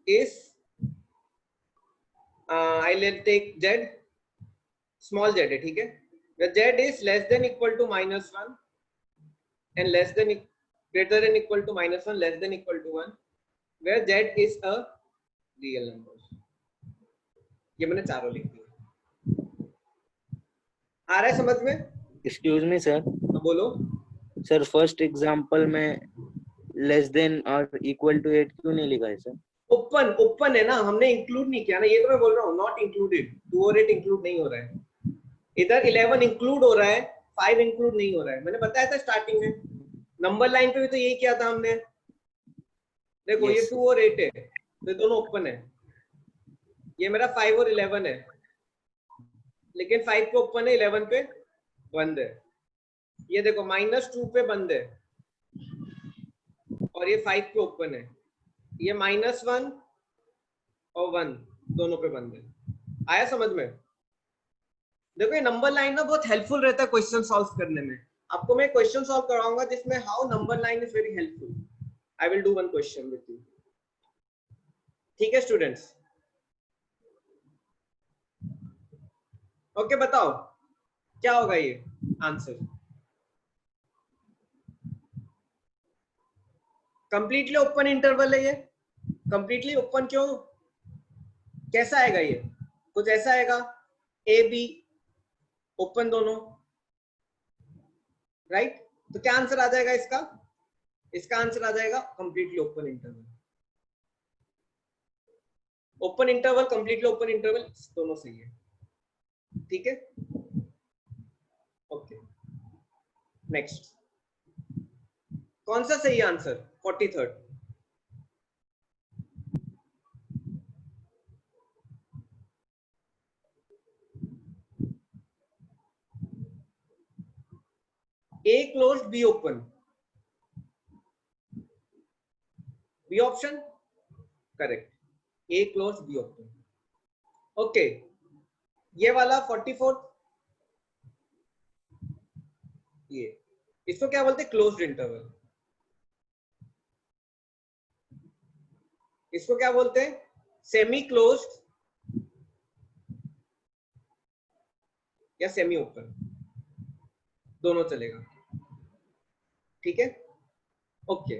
A: is I will take z, small z है, ठीक है, z is less than equal to -1 and less than greater than equal to -1 less than equal to 1 where z is a real number। ये मैंने चारों लिख दिए, आ रहा है समझ में?
B: एक्सक्यूज मी सर,
A: बोलो
B: सर फर्स्ट एग्जांपल में लेस देन और इक्वल टू 8 क्यों नहीं लिखा है सर?
A: ओपन, ओपन है ना, हमने इंक्लूड नहीं किया ना, ये तो मैं बोल रहा हूँ नॉट इंक्लूडेड, 2 और 8 इंक्लूड नहीं हो रहा है, इधर 11 इंक्लूड हो रहा है, 5 इंक्लूड नहीं हो रहा है। मैंने बताया था स्टार्टिंग में, नंबर लाइन पे भी तो यही किया था हमने, देखो ये 2 और 8 है, तो दोनों ओपन है, ये मेरा 5 और 11 है, लेकिन 5 पे ओपन है, 11 पे बंद है। ये देखो -2 पे बंद है और ये 5 पे ओपन है, ये -1 और 1 दोनों पे बंद है। आया समझ में? देखो ये नंबर लाइन ना बहुत हेल्पफुल रहता है क्वेश्चन सॉल्व करने में। आपको मैं क्वेश्चन सॉल्व कराऊंगा जिसमें how number line is very helpful. I will do one question with you, ठीक है स्टूडेंट्स? ओके, बताओ क्या होगा ये आंसर? कंप्लीटली ओपन इंटरवल है ये, कंप्लीटली ओपन क्यों, कैसा आएगा ये? कुछ ऐसा आएगा, ए बी ओपन दोनों, राइट? तो क्या आंसर आ जाएगा इसका? इसका आंसर आ जाएगा completely open interval. Open interval, completely open interval दोनों सही है, ठीक है? ओके, नेक्स्ट कौन सा सही answer? 43rd। A closed, B open, B option correct, A closed, B open। Okay, ये वाला 44th, ये इसको क्या बोलते हैं? Closed interval. इसको क्या बोलते हैं? सेमी क्लोज्ड या सेमी ओपन, दोनों चलेगा, ठीक है? ओके,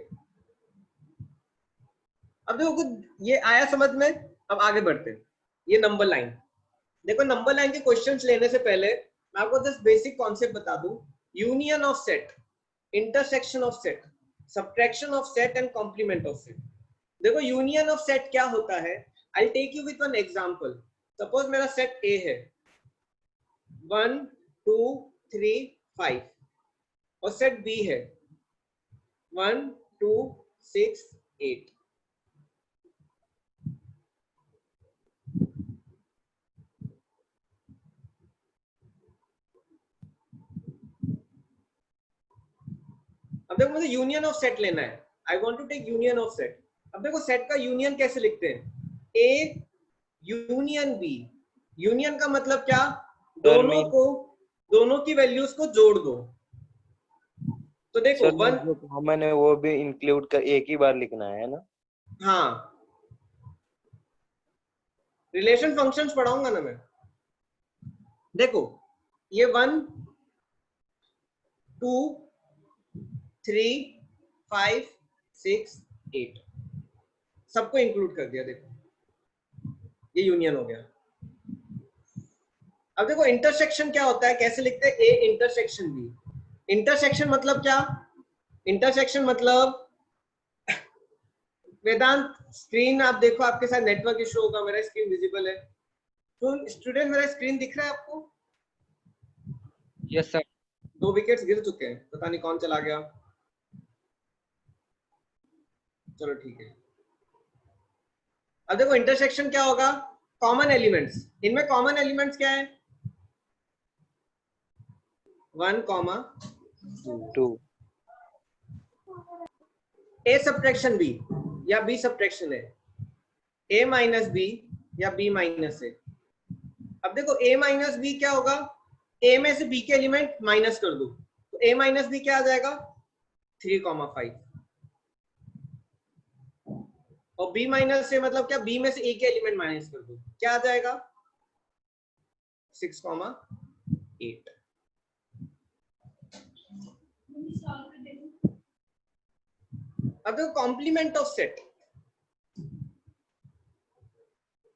A: अब देखो कुछ ये आया समझ में? अब आगे बढ़ते हैं। ये नंबर लाइन, देखो नंबर लाइन के क्वेश्चंस लेने से पहले मैं आपको जस्ट बेसिक कॉन्सेप्ट बता दूं। Union of set, intersection of set, subtraction of set and complement of set. देखो यूनियन ऑफ सेट क्या होता है, I take you with one example. Suppose मेरा सेट ए है 1 2 3 5 और सेट बी है 1 2 6 8। अब देखो मुझे यूनियन ऑफ सेट लेना है, I want to take union of set. अब देखो सेट का यूनियन कैसे लिखते हैं, ए यूनियन बी। यूनियन का मतलब क्या, दोनों की वैल्यूज को जोड़ दो। तो देखो
B: सर
A: वन,
B: जो कॉमन है वो भी इंक्लूड कर एक ही बार लिखना है ना?
A: हाँ रिलेशन फंक्शंस पढ़ाऊंगा ना मैं। देखो ये 1 2 3 5 6 8 सबको इंक्लूड कर दिया। देखो ये यूनियन हो गया। अब देखो इंटरसेक्शन क्या होता है, कैसे लिखते हैं, ए इंटरसेक्शन बी। इंटरसेक्शन मतलब क्या, इंटरसेक्शन मतलब वेदांत स्क्रीन आप देखो, आपके साथ नेटवर्क इशू होगा, मेरा स्क्रीन विजिबल है तो स्टूडेंट मेरा स्क्रीन दिख रहा है आपको?
D: Yes sir.
A: 2 विकेट्स गिर चुके हैं, पता नहीं कौन चला गया। चलो ठीक है। अब देखो इंटरसेक्शन क्या होगा, कॉमन एलिमेंट्स। इनमें कॉमन एलिमेंट्स क्या है, 1 2। ए सब्ट्रैक्शन बी या बी सब्ट्रैक्शन है, ए माइनस बी या बी माइनस ए। अब देखो ए माइनस बी क्या होगा, ए में से बी के एलिमेंट माइनस कर दो तो ए माइनस बी क्या आ जाएगा 3,5। और बी माइनस से मतलब क्या, बी में से ए के एलिमेंट माइनस कर दो क्या आ जाएगा 6,8। अब देखो complement of set.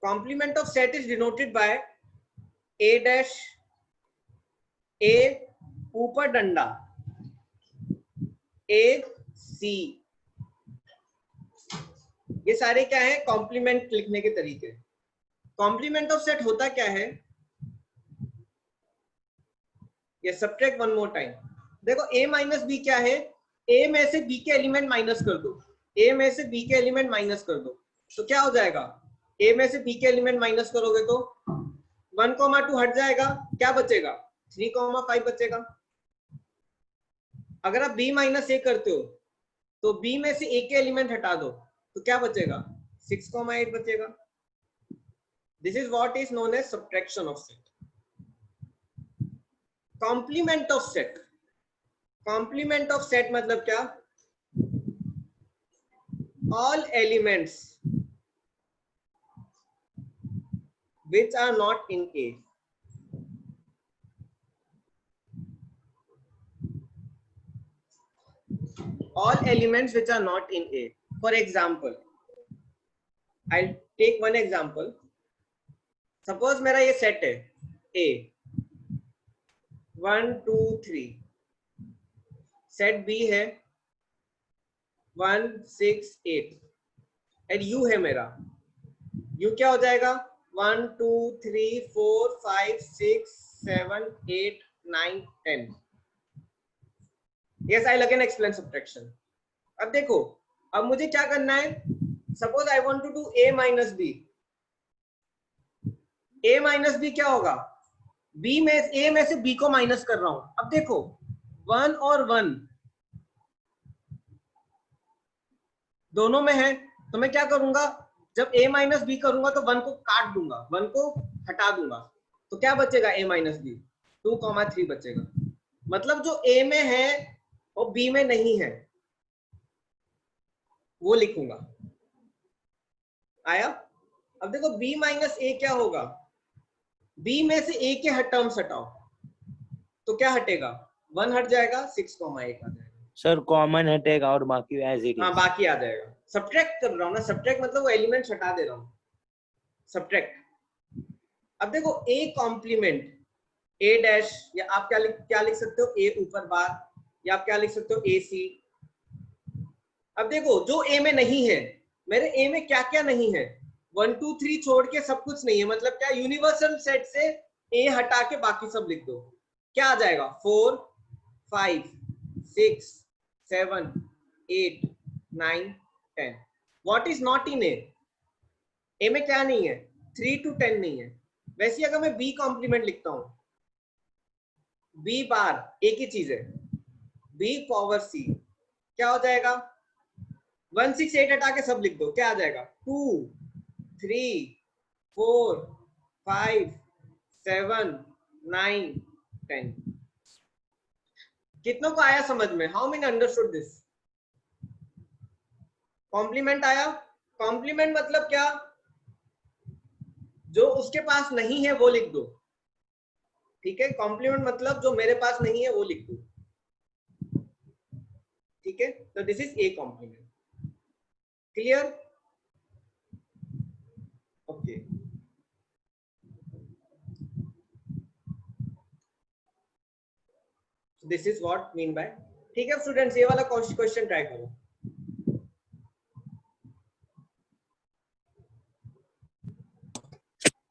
A: Complement of set is denoted by A dash, A ऊपर डंडा ए सी। ये सारे क्या है, कॉम्प्लीमेंट लिखने के तरीके। कॉम्प्लीमेंट ऑफ सेट होता क्या है, ये सब्ट्रैक्ट वन मोर टाइम। देखो a माइनस बी क्या है, a में से b के एलिमेंट माइनस कर दो, a में से b के एलिमेंट माइनस कर दो तो क्या हो जाएगा, a में से b के एलिमेंट माइनस करोगे तो 1,2 हट जाएगा, क्या बचेगा 3,5 बचेगा। अगर आप b माइनस a करते हो तो b में से a के एलिमेंट हटा दो तो क्या बचेगा 6,8 बचेगा। This is what is known as subtraction of set. Complement of set, complement of set मतलब क्या, all elements which are not in A। all elements which are not in A। For example, I'll take one example। suppose मेरा ये सेट है A 1 2 3, सेट B है 1 6 8 एंड U है मेरा, U क्या हो जाएगा 1 2 3 4 5 6 7 8 9 10। Yes, I'll again explain subtraction। अब देखो, अब मुझे क्या करना है, suppose I want to do a minus B. a minus B क्या होगा, b में a में से b को माइनस कर रहा हूं। अब देखो 1 और 1 दोनों में है तो मैं क्या करूंगा, जब a माइनस बी करूंगा तो 1 को काट दूंगा, 1 को हटा दूंगा तो क्या बचेगा a माइनस बी 2,3 बचेगा। मतलब जो a में है और b में नहीं है वो लिखूंगा। आया? अब देखो b माइनस a क्या होगा, b में से a के टर्म्स हटाओ तो क्या हटेगा 1 हट जाएगा 6,8 आ जाएगा।
B: सर कॉमन हटेगा और बाकी एज इट
A: हाँ
B: इज।
A: बाकी आ जाएगा। सब्ट्रैक्ट कर रहा हूँ ना, सब्ट्रैक्ट मतलब वो एलिमेंट हटा दे रहा हूँ, सब्ट्रैक्ट। अब देखो a कॉम्प्लीमेंट a डैश, या आप क्या लिख सकते हो a ऊपर बार, या आप क्या लिख सकते हो ac। अब देखो जो a में नहीं है मेरे ए में क्या क्या नहीं है, 1 2 3 छोड़ के सब कुछ नहीं है, मतलब क्या, यूनिवर्सल सेट से ए हटा के बाकी सब लिख दो, क्या आ जाएगा, 4 5 6 7 8 9 10। व्हाट इज नॉट इन ए में क्या नहीं है, 3 to 10 नहीं है। वैसे अगर मैं बी कॉम्प्लीमेंट लिखता हूं, बी बार एक ही चीज है, बी पावर सी, क्या हो जाएगा, 1 6 8 हटा के सब लिख दो, क्या आ जाएगा, 2 3 4 5 7 9 10। कितनों को आया समझ में, how many understood this? Complement आया। कॉम्प्लीमेंट मतलब क्या, जो उसके पास नहीं है वो लिख दो, ठीक है। कॉम्प्लीमेंट मतलब जो मेरे पास नहीं है वो लिख दो, ठीक है। तो this is a complement, clear, okay. This is what mean by, ठीक है स्टूडेंट्स, ये वाला क्वेश्चन ट्राई करो।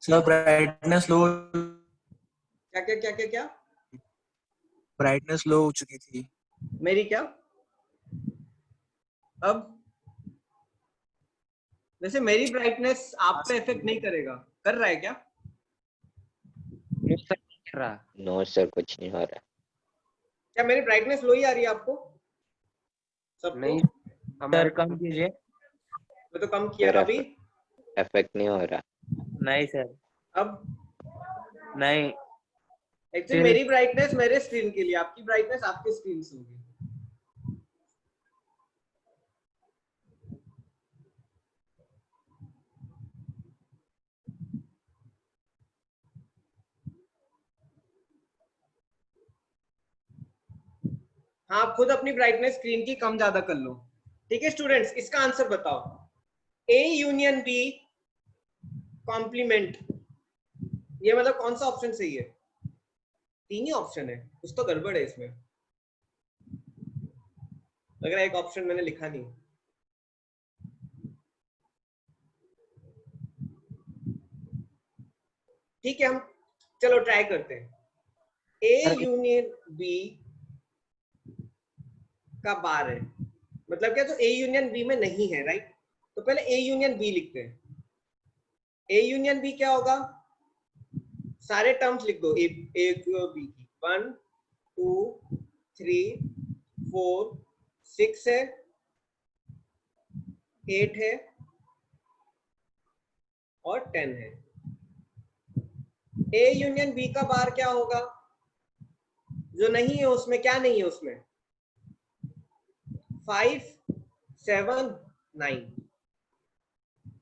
E: सर ब्राइटनेस लो,
A: क्या क्या क्या क्या क्या,
E: ब्राइटनेस लो हो चुकी थी।
A: मेरी क्या, अब वैसे मेरी ब्राइटनेस आप पे इफेक्ट नहीं करेगा, कर रहा है क्या?
D: नो सर नहीं कर रहा।
C: नो सर कुछ नहीं हो रहा।
A: क्या मेरी ब्राइटनेस लो ही आ रही है आपको सबको?
D: नहीं
B: सर
D: हमारे
B: कम कीजिए।
A: मैं तो कम किया
C: सर
A: था अभी।
C: इफेक्ट नहीं हो रहा।
B: नहीं सर,
A: अब
B: नहीं।
A: एक्चुअली मेरी ब्राइटनेस मेरे स्क्रीन के लिए, आपकी ब्राइटनेस आपके स्क्रीन से होगी। हाँ, आप खुद अपनी ब्राइटनेस स्क्रीन की कम ज्यादा कर लो, ठीक है स्टूडेंट्स। इसका आंसर बताओ, ए यूनियन बी कॉम्प्लीमेंट, ये मतलब कौन सा ऑप्शन सही है? 3 ही ऑप्शन है, कुछ तो गड़बड़ है इसमें, लग रहा है एक ऑप्शन मैंने लिखा नहीं। ठीक है, हम चलो ट्राई करते हैं। ए यूनियन बी का बार है, मतलब क्या, जो ए यूनियन बी में नहीं है, राइट। तो पहले ए यूनियन बी लिखते हैं। ए यूनियन बी क्या होगा, सारे टर्म्स लिख दो ए बी की, 1 2 3 4 6 है, 8 है और 10 है। ए यूनियन बी का बार क्या होगा, जो नहीं है उसमें, क्या नहीं है उसमें, 5 7 9।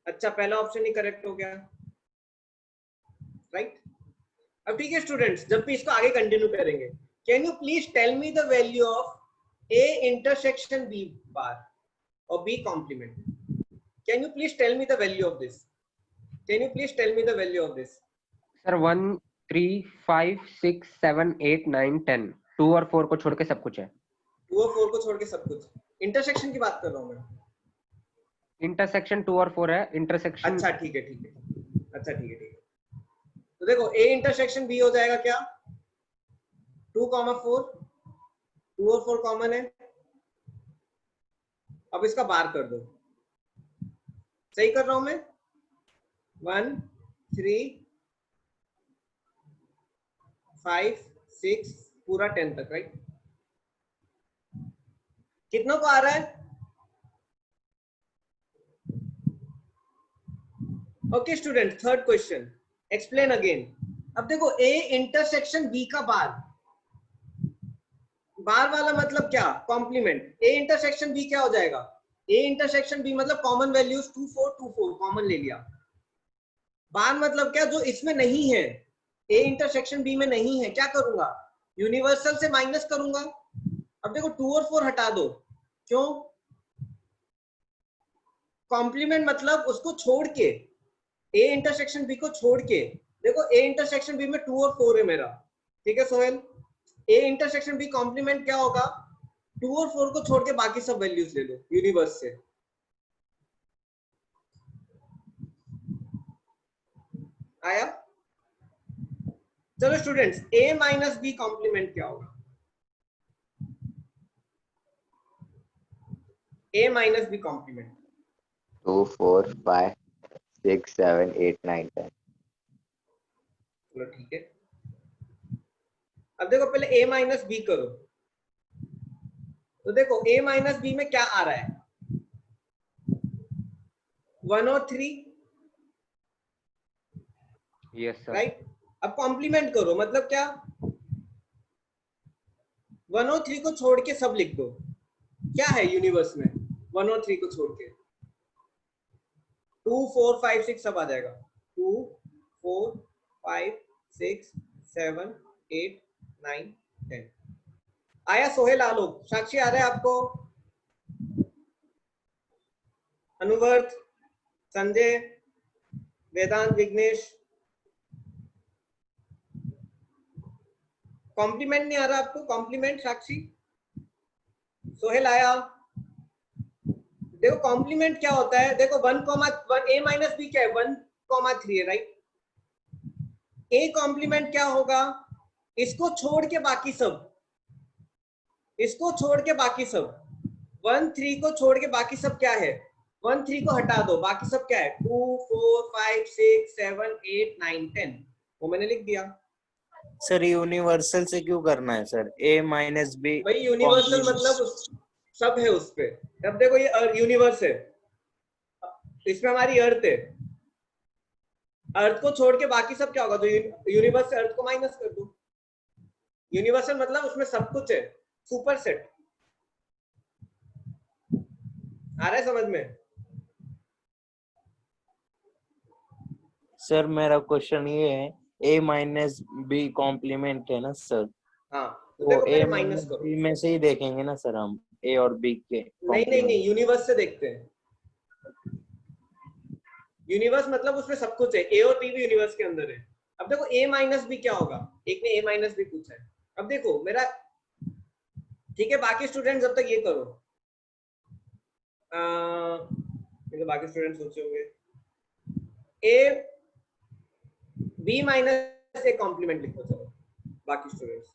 A: अच्छा, पहला ऑप्शन ही करेक्ट हो गया, राइट। अब ठीक है स्टूडेंट्स, जब भी इसको आगे कंटिन्यू करेंगे, can you please tell me the value of A intersection B bar और B complement? Can you please tell me the value of this? Can you please tell me the value of this?
D: Sir 1 3 5 6 7 8 9 10, 2 और 4 को छोड़ के सब कुछ है।
A: 2 और 4 को छोड़ के सब कुछ, इंटरसेक्शन की बात कर रहा हूं मैं।
D: इंटरसेक्शन 2 और 4 है, इंटरसेक्शन।
A: अच्छा ठीक है, ठीक है, अच्छा ठीक है, ठीक है। तो देखो ए इंटरसेक्शन बी हो जाएगा क्या, 2, 4, 2 और 4 कॉमन है। अब इसका बार कर दो, सही कर रहा हूं मैं, 1 3 5 6 पूरा 10 तक, राइट। कितनों को आ रहा है? Okay student, third question, explain again. अब देखो ए इंटरसेक्शन बी का बार, बार वाला मतलब क्या, कॉम्प्लीमेंट। ए इंटरसेक्शन बी क्या हो जाएगा, ए इंटरसेक्शन बी मतलब कॉमन वैल्यूज 2 4 2 4 कॉमन ले लिया। बार मतलब क्या, जो इसमें नहीं है, ए इंटरसेक्शन बी में नहीं है, क्या करूंगा, यूनिवर्सल से माइनस करूंगा। अब देखो 2 और 4 हटा दो, क्यों, कॉम्प्लीमेंट मतलब उसको छोड़ के, ए इंटरसेक्शन बी को छोड़ के। देखो ए इंटरसेक्शन बी में 2 और 4 है मेरा, ठीक है Sohail. A intersection B complement क्या होगा, 2 और 4 को छोड़ के बाकी सब वैल्यूज ले लो यूनिवर्स से। आया? चलो students, a minus B complement क्या होगा? a minus B complement
C: 2 4 5 6 7 8 9 10।
A: चलो ठीक है। अब देखो पहले a माइनस बी करो, तो देखो a माइनस बी में क्या आ रहा है? 1 और 3,
D: यस सर।
A: राइट? अब कॉम्प्लीमेंट करो, मतलब क्या? 1 और 3 को छोड़ के सब लिख दो। क्या है यूनिवर्स में 1 और 3 को छोड़ के? 2 4 5 6 सब आ जाएगा। 2 4 5 6 7 8 9 10। आया सोहेल आलोक? साक्षी आ रहा है आपको? अनुवर्त, संजय, वेदांत, विघ्नेश? कॉम्प्लीमेंट नहीं आ रहा आपको? कॉम्प्लीमेंट साक्षी? सोहेल आया? देखो कॉम्प्लीमेंट क्या होता है, देखो 1 a माइनस बी क्या है? 1,3 है, राइट? a कॉम्प्लीमेंट क्या होगा? इसको छोड़ के बाकी सब, इसको छोड़ के बाकी सब, 1 3 को छोड़ के बाकी सब क्या है? 1 3 को हटा दो, बाकी सब क्या है? 2 4 5 6 7 8 9 10। वो मैंने लिख दिया।
B: सर यूनिवर्सल से क्यों करना है सर? a माइनस बी
A: भाई यूनिवर्सल मतलब सब है उस पे। अब देखो ये यूनिवर्स है, इसमें हमारी अर्थ है, अर्थ को छोड़ के बाकी सब क्या होगा? तो यूनिवर्स से अर्थ को माइनस कर दो। यूनिवर्सल मतलब उसमें सब कुछ है, सुपर सेट। आ रहा है समझ में?
B: सर मेरा क्वेश्चन ये है, a माइनस बी कॉम्प्लीमेंट है ना सर,
A: हाँ, तो
B: तो
A: देखो
B: a
A: पहले
B: माइनस
A: माइनस करो।
B: बी में से ही देखेंगे ना सर हम a और b के
A: नहीं,
B: कॉम्प्लीमेंट।
A: यूनिवर्स से देखते हैं। यूनिवर्स मतलब उसमें सब कुछ है, ए और बी भी यूनिवर्स के अंदर है। अब देखो a माइनस बी क्या होगा? एक ने a माइनस बी पूछा है। अब देखो मेरा, ठीक है, बाकी स्टूडेंट जब तक ये करो, तो बाकी स्टूडेंट सोचे होंगे a b minus A complement लिखो। चलो बाकी स्टूडेंट्स,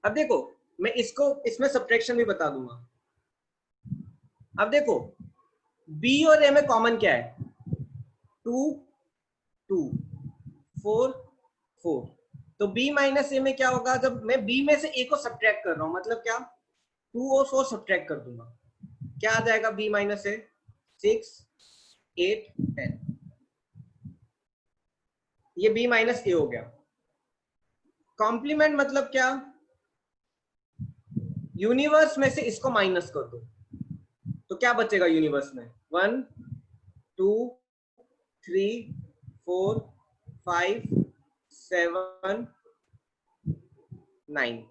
A: अब देखो मैं इसको इसमें सब्ट्रैक्शन भी बता दूंगा। अब देखो b और a में कॉमन क्या है? 2 2 4 4। तो b माइनस ए में क्या होगा? जब मैं b में से a को सब्ट्रैक्ट कर रहा हूं, मतलब क्या? 2 और 4 सब्ट्रैक्ट कर दूंगा, क्या आ जाएगा? b माइनस ए 6 8 10। ये b माइनस ए हो गया। कॉम्प्लीमेंट मतलब क्या? यूनिवर्स में से इसको माइनस कर दो, तो क्या बचेगा यूनिवर्स में? 1 2 3 4 5 7 9।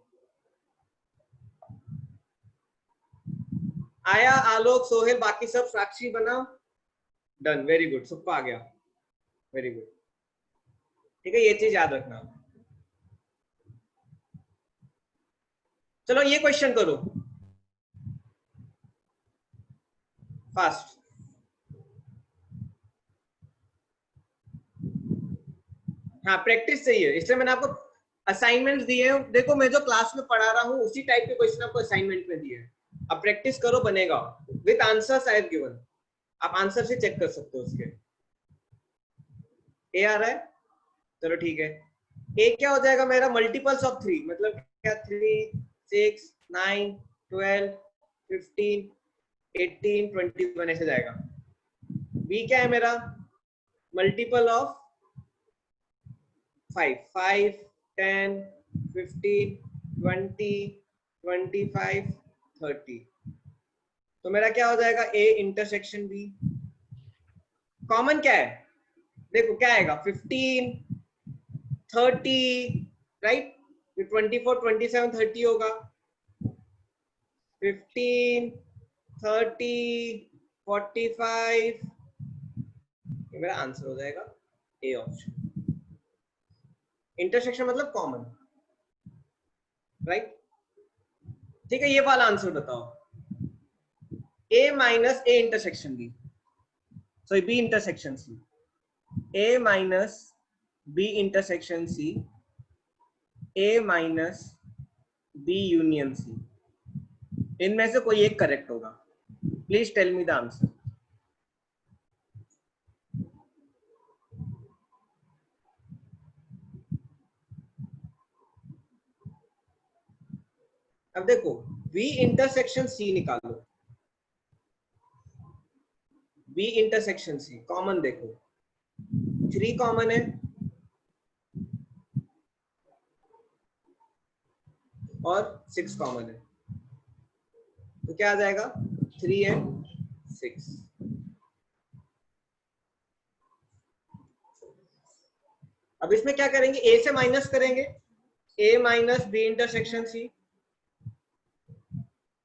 A: आया आलोक, सोहेल, बाकी सब? साक्षी बना? डन, वेरी गुड, सुप्पा आ गया, वेरी गुड। ठीक है, ये चीज याद रखना। चलो ये क्वेश्चन करो फास्ट। हाँ, प्रैक्टिस चाहिए, इसलिए मैंने आपको असाइनमेंट्स दिए हैं। देखो मैं जो क्लास में पढ़ा रहा हूँ उसी टाइप के क्वेश्चन आपको असाइनमेंट में दिए हैं। अब प्रैक्टिस करो, बनेगा with answers I have given. आप आंसर से चेक कर सकते हो उसके। ए आ रहा है? चलो ठीक है। ए क्या हो जाएगा मेरा? मल्टीपल्स ऑफ 3, मतलब क्या? 3 6 9 12 15 18 21 ऐसे जाएगा। बी क्या है मेरा? Multiple of 5 5 10 15 20 25 30। तो मेरा क्या हो जाएगा? ए इंटरसेक्शन बी। कॉमन क्या है? देखो क्या आएगा? 15 30, राइट? 24 27 30 होगा। 15 30 45, ये मेरा आंसर हो जाएगा ए ऑप्शन। इंटरसेक्शन मतलब कॉमन, राइट? ठीक है, ये वाला आंसर बताओ। A minus A intersection B, sorry B intersection C. A minus B intersection C, A minus B union C, इनमें से कोई एक करेक्ट होगा. Please tell me the answer. अब देखो B इंटरसेक्शन C निकालो. B इंटरसेक्शन C कॉमन देखो, 3 कॉमन है और 6 कॉमन है, तो क्या आ जाएगा 3 एंड 6. अब इसमें क्या करेंगे, A से माइनस करेंगे, A minus B intersection C.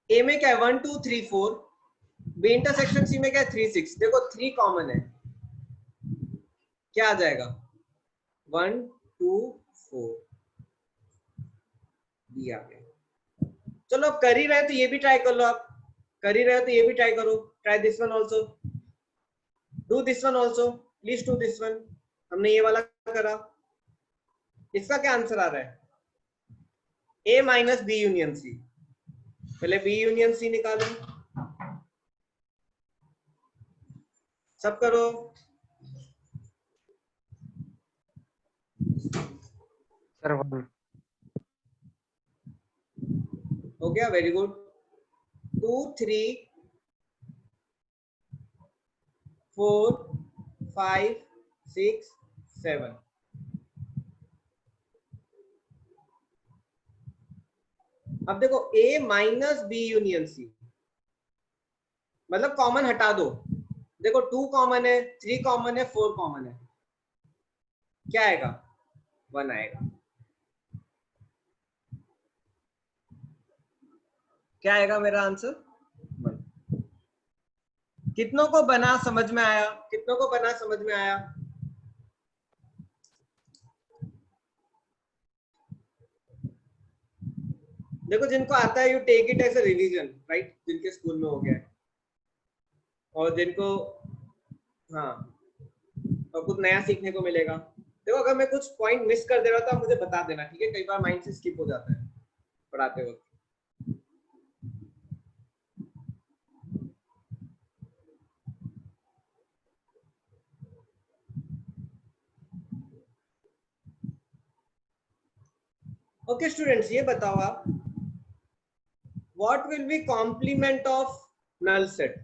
A: A में क्या है 1 2 3 4, B इंटरसेक्शन C में क्या है 3 6. देखो 3 कॉमन है, क्या आ जाएगा 1 2 4, B आ गया. चलो अब कर ही रहे तो ये भी ट्राई कर लो. आप कर ही रहे हो तो ये भी ट्राई करो. Try this one also, do this one also, please do this one. हमने ये वाला करा. इसका क्या आंसर आ रहा है, A minus B union C. पहले B यूनियन C निकालो, सब करो.
D: सर 1.
A: हो गया, वेरी गुड. 2 3 4 5 6 7. अब देखो A minus B union C, मतलब कॉमन हटा दो. देखो 2 कॉमन है, 3 कॉमन है, 4 कॉमन है, क्या आएगा 1 आएगा. क्या आएगा मेरा आंसर 1. कितनों को बना समझ में आया, कितनों को बना समझ में आया. देखो जिनको आता है you take it as a revision, right, जिनके स्कूल में हो गया है, और जिनको हाँ और कुछ नया सीखने को मिलेगा. देखो अगर मैं कुछ पॉइंट मिस कर दे रहा था तो मुझे बता देना, ठीक है. कई बार माइंड से स्किप हो जाता है पढ़ाते वक्त. ओके स्टूडेंट्स, ये बताओ आप, what will be complement of null set.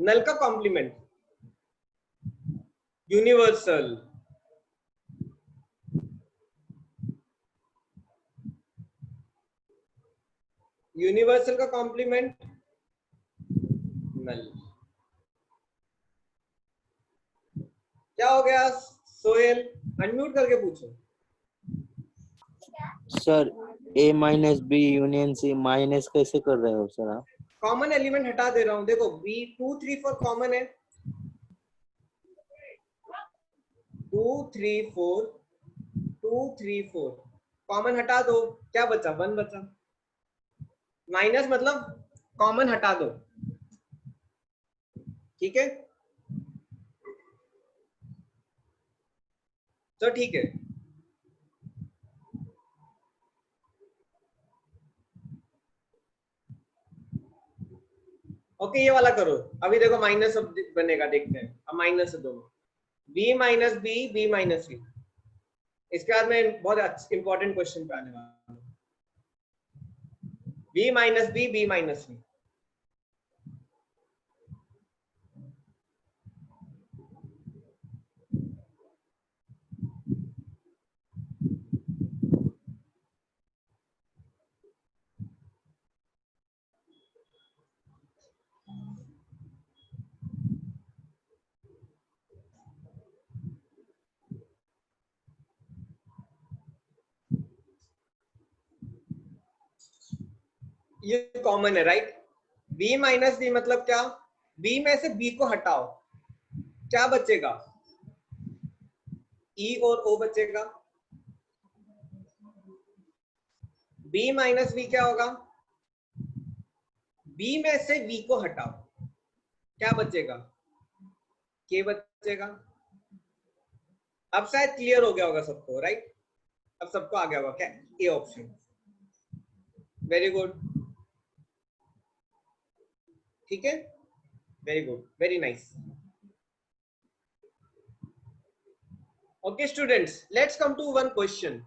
A: Null का कॉम्प्लीमेंट यूनिवर्सल. यूनिवर्सल का कॉम्प्लीमेंट नल. क्या हो गया सोहेल, अनम्यूट करके पूछो.
B: Sir A minus B union C minus कैसे कर रहे हो सर आप?
A: कॉमन एलिमेंट हटा दे रहा हूं. देखो B 2 3 4 कॉमन है, 2 3 4 2 3 4 कॉमन हटा दो, क्या बचा 1 बचा. माइनस मतलब कॉमन हटा दो, ठीक है. तो ठीक है. ओके ये वाला करो. अभी देखो माइनस अब बनेगा, देखते हैं. अब माइनस है दोनों, B minus B, B minus C. इसके बाद में बहुत इंपॉर्टेंट क्वेश्चन पे आने वाला हूं. B minus B, B minus C. ये कॉमन है, राइट. B माइनस B मतलब क्या, B में से B को हटाओ, क्या बचेगा E और O बचेगा. B माइनस B क्या होगा b में से v को हटाओ, क्या बचेगा? k बचेगा। अब शायद क्लियर हो गया होगा सबको, राइट? अब सबको आ गया होगा क्या ए ऑप्शन? वेरी गुड, ठीक है, very good, very nice. Okay students, let's come to one question.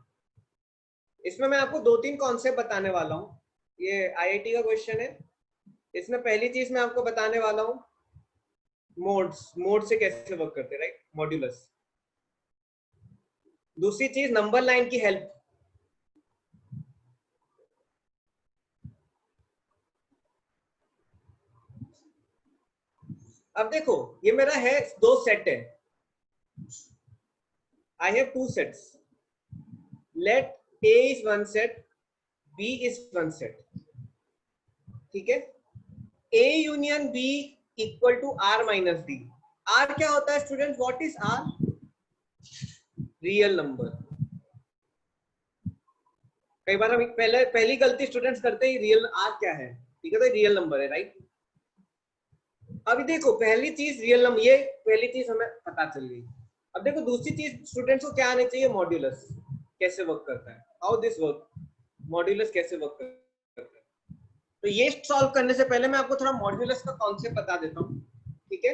A: इसमें मैं आपको 2-3 कॉन्सेप्ट बताने वाला हूँ। ये आईआईटी का क्वेश्चन है। इसमें पहली चीज मैं आपको बताने वाला हूँ मोड्स, मोड से कैसे वर्क करते हैं, राइट, मॉड्यूलस। दूसरी चीज नंबर लाइन की हेल्प। अब देखो ये मेरा है 2 सेट है, I have 2 sets. Let A is 1 set, B is 1 set. ठीक है? A union B equal to R minus D. R क्या होता है student? What is R? Real number. कई बार हम पहली गलती स्टूडेंट्स करते ही रियल R क्या है, ठीक है, तो रियल नंबर है, राइट? अभी देखो पहली चीज रियल नंबर, ये पहली चीज हमें पता चल गई। अब देखो दूसरी चीज स्टूडेंट्स को क्या आनी चाहिए, मॉड्यूलस कैसे वर्क करता है, हाउ दिस वर्क, मॉड्यूलस कैसे वर्क करता है। तो ये सॉल्व करने से पहले मैं आपको थोड़ा मॉड्यूलस का कॉन्सेप्ट बता देता हूँ, ठीक है?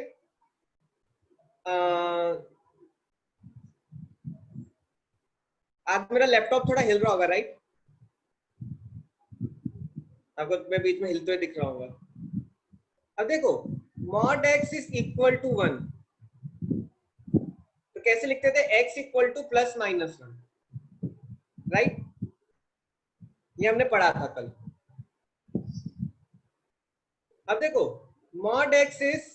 A: आज मेरा लैपटॉप थोड़ा हिल रहा होगा, राइट? आपको मैं बीच में हिलते हुए दिख रहा होगा। अब देखो mod x is equal to 1, तो कैसे लिखते थे? x equal to plus minus 1, right? ये हमने पढ़ा था कल। अब देखो mod x is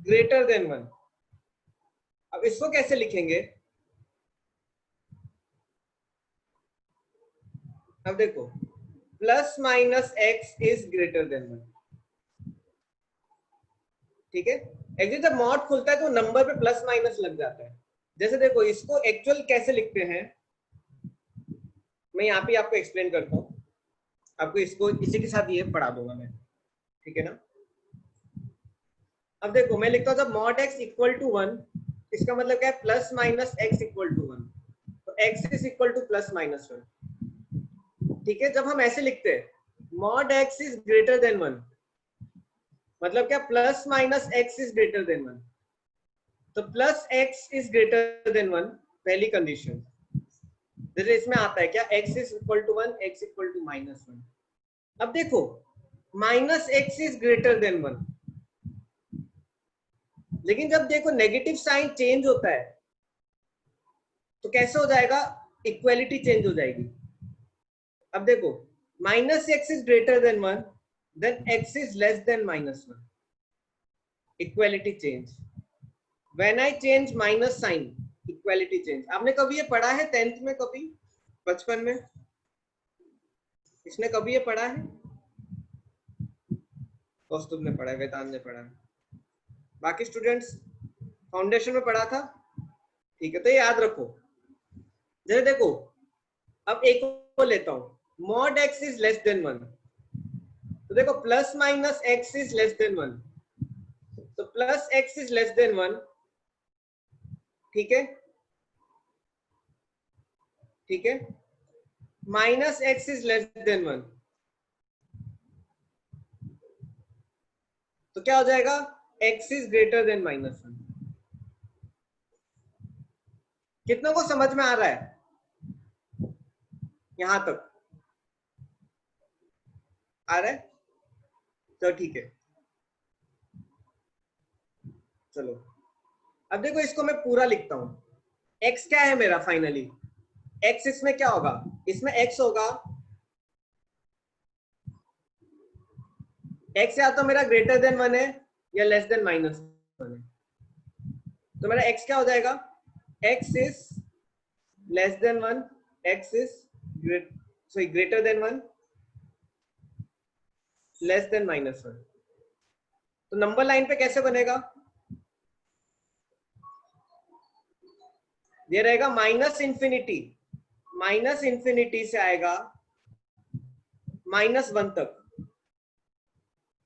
A: greater than 1, अब इसको कैसे लिखेंगे? अब देखो plus minus x is greater than 1, ठीक है? एक्चुअली जब मॉड खुलता है तो नंबर पे प्लस माइनस लग जाता है। जैसे देखो इसको एक्चुअल कैसे लिखते हैं, मैं यहाँ पे आपको एक्सप्लेन करता हूँ, आपको इसको इसी के साथ ये पढ़ा दूंगा मैं, ठीक है ना? अब देखो मैं लिखता हूँ जब मॉड x इक्वल टू 1, इसका मतलब क्या है? Plus minus x equal to 1, तो x is equal to plus minus 1, ठीक है? जब हम ऐसे लिखते हैं mod x is greater than 1, मतलब क्या? Plus minus x is greater than 1, तो plus x is greater than 1 पहली कंडीशन। जैसे इसमें आता है क्या? x is equal to 1, x equal to minus 1। अब देखो minus x is greater than 1, लेकिन जब देखो नेगेटिव साइन चेंज होता है तो कैसे हो जाएगा? इक्वालिटी चेंज हो जाएगी। अब देखो minus x is greater than 1, then x is less than minus 1, equality change. When I change minus sign, equality change. आपने कभी ये पढ़ा है 10th में, कभी बचपन में इसने कभी ये पढ़ा है? कौस्तुभ ने पढ़ा है, वेदांत ने पढ़ा है, बाकी स्टूडेंट्स फाउंडेशन में पढ़ा था, ठीक है? तो ये याद रखो। जैसे देखो अब एक को लेता हूं, mod x is less than 1, तो देखो plus minus x is less than 1, तो plus x is less than 1, ठीक है? ठीक है? Minus x is less than 1, तो क्या हो जाएगा? x is greater then minus 1। कितनों को समझ में आ रहा है यहां तक? आ रहा है? तो ठीक है, चलो अब देखो इसको मैं पूरा लिखता हूं। x क्या है मेरा फाइनली? x इसमें क्या होगा? इसमें x होगा, x या तो मेरा ग्रेटर देन 1 है या लेस देन माइनस 1 है, तो मेरा x क्या हो जाएगा? x is less than 1, x is greater than 1, less than minus 1। तो नंबर लाइन पे कैसे बनेगा? ये रहेगा माइनस इंफिनिटी से आएगा माइनस 1 तक,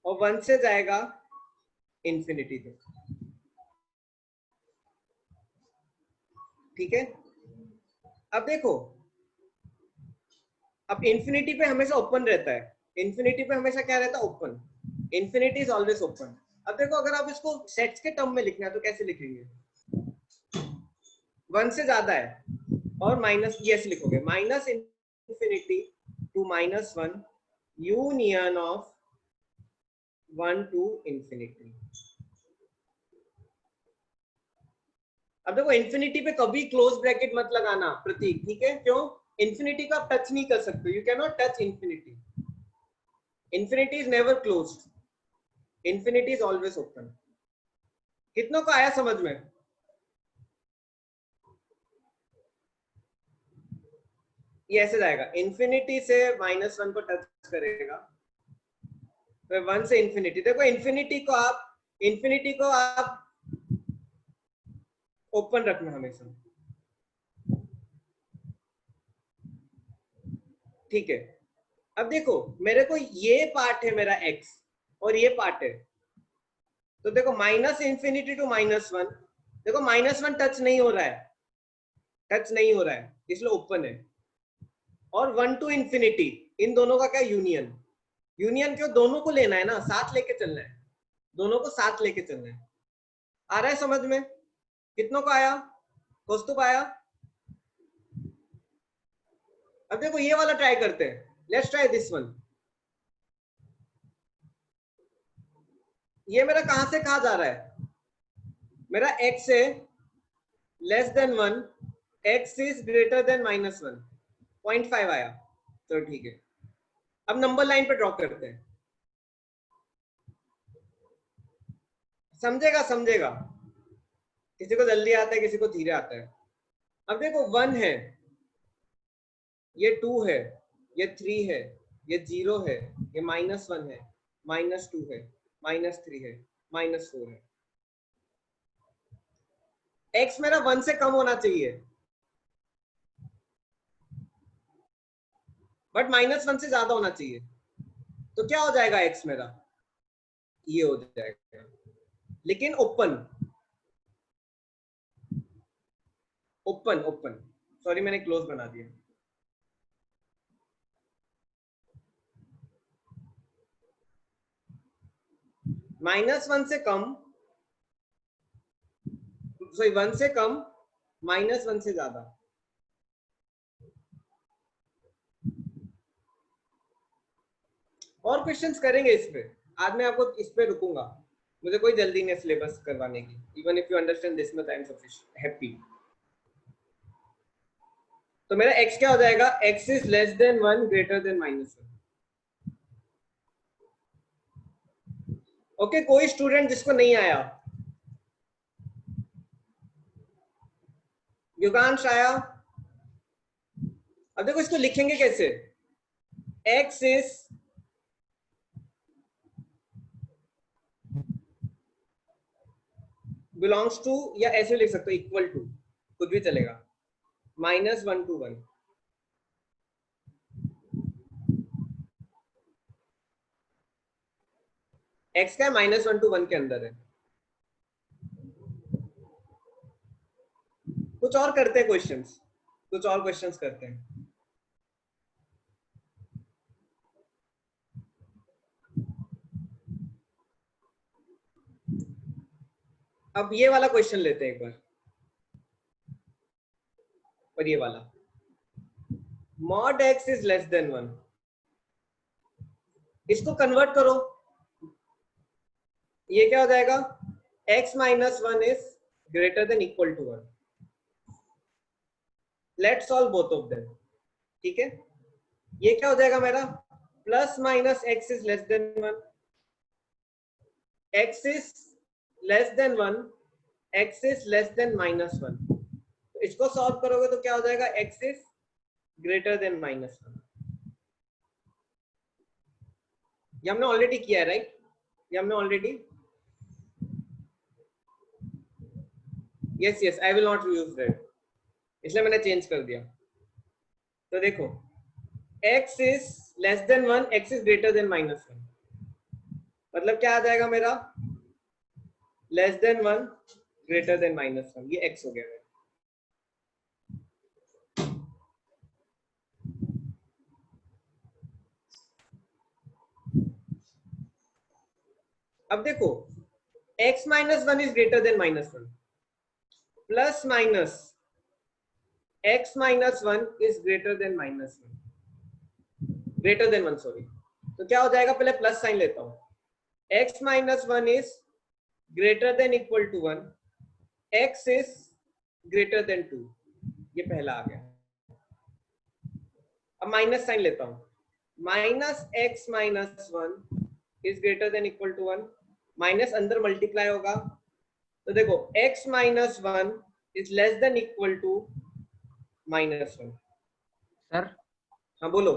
A: और 1 से जाएगा इंफिनिटी तक। ठीक है, अब देखो, अब इंफिनिटी पे हमेशा ओपन रहता है, इंफिनिटी पे हमेशा क्या रहता है, open, infinity is always open. अब देखो, अगर आप इसको सेट्स के टर्म में लिखना है तो कैसे लिखेंगे, 1 से ज्यादा है और माइनस, ये ऐसे लिखोगे, minus infinity to -1 union of 1 to infinity. अब देखो, इंफिनिटी पे कभी क्लोज ब्रैकेट मत लगाना प्रतीक, ठीक है, क्यों, इंफिनिटी को आप टच नहीं कर सकते, you can not touch infinity, infinity is never closed, infinity is always open. कितनों को आया समझ में? ये ऐसे जाएगा, इंफिनिटी से -1 को टच करेगा, तो 1 से इंफिनिटी। देखो, इंफिनिटी को आप ओपन रखना हमेशा, ठीक है। अब देखो, मेरे को ये पार्ट है मेरा x और ये पार्ट है, तो देखो माइनस इंफिनिटी टू -1, देखो -1 टच नहीं हो रहा है, टच नहीं हो रहा है, इसलिए ओपन है। और 1 टू इंफिनिटी, इन दोनों का क्या यूनियन, यूनियन क्यों, दोनों को लेना है ना, साथ लेके चलना है, दोनों को साथ लेके चलना है। आ रहा है समझ में? कितनों को आया? कौस्तुभ आया? अब देखो, ये वाला ट्राई करते हैं, लेट्स ट्राई दिस वन। ये मेरा कहां से कहां जा रहा है, मेरा x है less than 1, x is greater than -1, 0.5 आया, तो ठीक है। अब नंबर लाइन पे ड्रॉ करते हैं, समझेगा समझेगा, किसी को जल्दी आता है, किसी को धीरे आता है। अब देखो, 1 है, ये 2 है, ये 3 है, ये 0 है, ये -1 है, -2 है, -3 है, -4 है। x मेरा 1 से कम होना चाहिए, बट -1 से ज्यादा होना चाहिए, तो क्या हो जाएगा x मेरा, ये हो जाएगा, लेकिन ओपन, ओपन ओपन, सॉरी मैंने क्लोज बना दिया। -1 से कम, सॉरी 1 से कम, -1 से ज्यादा। और क्वेश्चंस करेंगे इस पे, आज मैं आपको इस पे रुकूंगा, मुझे कोई जल्दी नहीं सिलेबस करवाने की, even if you understand this much I am sufficient happy. तो मेरा x क्या हो जाएगा, x is less than 1 greater than -1। Okay, कोई स्टूडेंट जिसको नहीं आया, युगांश आया? अब देखो, इसको लिखेंगे कैसे, x इज बिलोंग्स टू, या ऐसे लिख सकते हो, इक्वल टू, कुछ भी चलेगा, -1 to 1। x क्या है, -1 to 1 के अंदर है। कुछ और करते हैं क्वेश्चंस, कुछ और क्वेश्चंस करते हैं। अब ये वाला क्वेश्चन लेते हैं एक बार, और ये वाला, mod x is less than 1, इसको कन्वर्ट करो, ये क्या हो जाएगा, x -1 is greater than equal to 1। Let's solve both of them, ठीक है। ये क्या हो जाएगा मेरा, +- x is less than 1, x is less than 1, x is less than -1। तो इसको सॉल्व करोगे तो क्या हो जाएगा, x इज ग्रेटर देन -1। ये हमने ऑलरेडी किया है, राइट, ये हमने already, yes I will not use that, इसलिए मैंने चेंज कर दिया। तो देखो, x is less than 1, x is greater than -1, मतलब क्या आ जाएगा मेरा, लेस देन 1 ग्रेटर देन -1, ये x हो गया मेरा। अब देखो x -1 is greater than -1, plus minus x -1 is greater than -1, greater than 1 sorry. तो क्या हो जाएगा, पहले प्लस साइन लेता हूं, x -1 is greater than equal to 1, x is greater than 2, ये पहला आ गया। अब माइनस साइन लेता हूं, -x -1 is greater than equal to 1, minus अंदर मल्टीप्लाई होगा, तो देखो x -1 is less than equal to -1।
D: Sir
A: हाँ बोलो।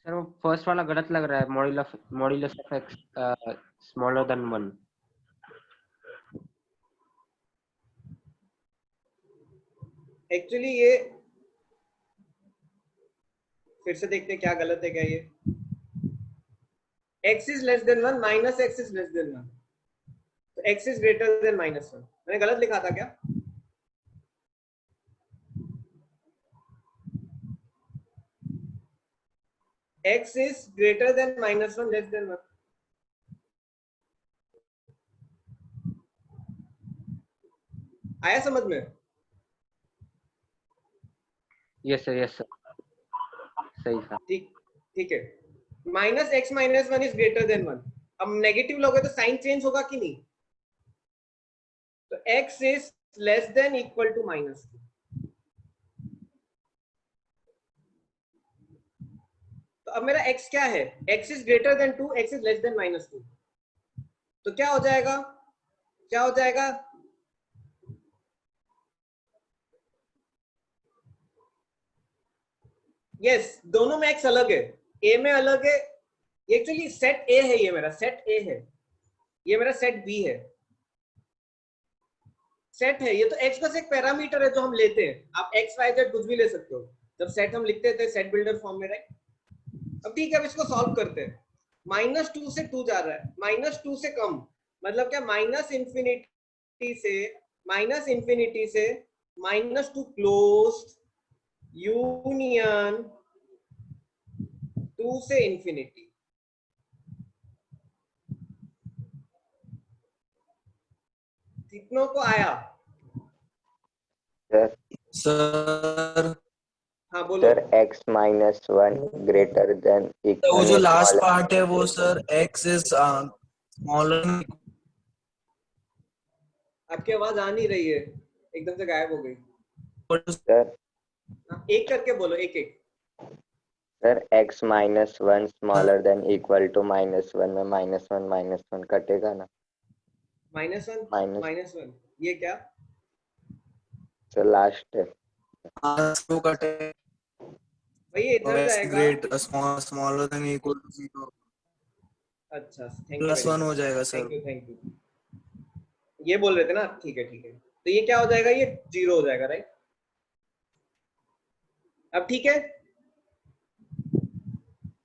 D: सर वो फर्स्ट वाला गलत लग रहा है, modulus of x smaller than 1।
A: Actually ये फिर से देखते हैं क्या गलत है क्या ये, x is less than 1 minus x is less than 1, तो x इज ग्रेटर देन -1। मैंने गलत लिखा था क्या? x is greater than -1 less than 1। आया समझ में?
D: यस सर सही था।
A: ठीक ठीक है, -x -1 इज ग्रेटर देन 1। अब नेगेटिव लोगे तो साइन चेंज होगा कि नहीं, तो x is less than equal to -2। तो अब मेरा x क्या है, x is greater than 2, x is less than -2, तो क्या हो जाएगा, क्या हो जाएगा, यस दोनों में x अलग है, a में अलग है, एक्चुअली सेट a है, ये मेरा सेट a है, ये मेरा सेट b है, सेट है ये, तो x बस एक पैरामीटर है जो हम लेते हैं, आप x y z कुछ भी ले सकते हो, जब सेट हम लिखते थे सेट बिल्डर फॉर्म में, राइट। अब ठीक है, अब इसको सॉल्व करते हैं। -2 से 2 जा रहा है, -2 से कम मतलब क्या, -इंफिनिटी से -2 क्लोज्ड यूनियन 2 से इंफिनिटी। कितनों को आया?
E: सर
A: हाँ बोलो।
C: सर x -1 ग्रेटर देन
E: वो जो लास्ट
C: इक्वल
E: पार्ट है वो सर x इज स्मॉलर।
A: आपकी आवाज आ नहीं रही है, एकदम से गायब हो गई।
C: सर
A: हाँ, एक करके बोलो, एक एक।
C: Sir x -1 smaller than equal to -1 में -1 कटेगा ना,
A: -1 ये क्या?
C: सर लास्ट है।
E: वो कटे
A: भाई ये इधर जाएगा।
E: Great smaller than equal to 0
A: अच्छा थैंक यू,
E: +1 हो जाएगा सर।
A: थैंक यू, ये बोल रहे थे ना, ठीक है ठीक है, तो ये क्या हो जाएगा, ये 0 हो जाएगा, राइट। अब ठीक है,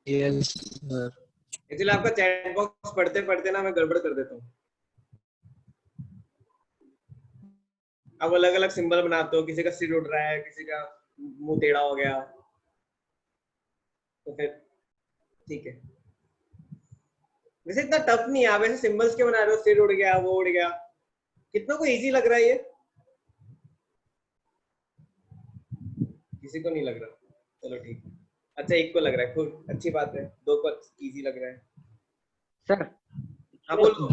E: यस सर।
A: इसलिए आपका चैट बॉक्स पढ़ते पढ़ते ना मैं गड़बड़ कर देता हूँ। अब अलग अलग सिंबल बनाते हो, किसी का सिर उड़ रहा है, किसी का मुंह टेढ़ा हो गया, तो फिर ठीक है। वैसे इतना टफ नहीं है, आप ऐसे सिंबल्स के बना रहे हो, सिर उड़ गया, वो उड़ गया, कितना को इजी लग रहा है ये? किसी को नहीं लग रहा, चलो ठीक है। अच्छा एक को लग रहा है, खूब अच्छी बात है, दो को इजी लग रहा है।
D: सर
A: हाँ बोलो।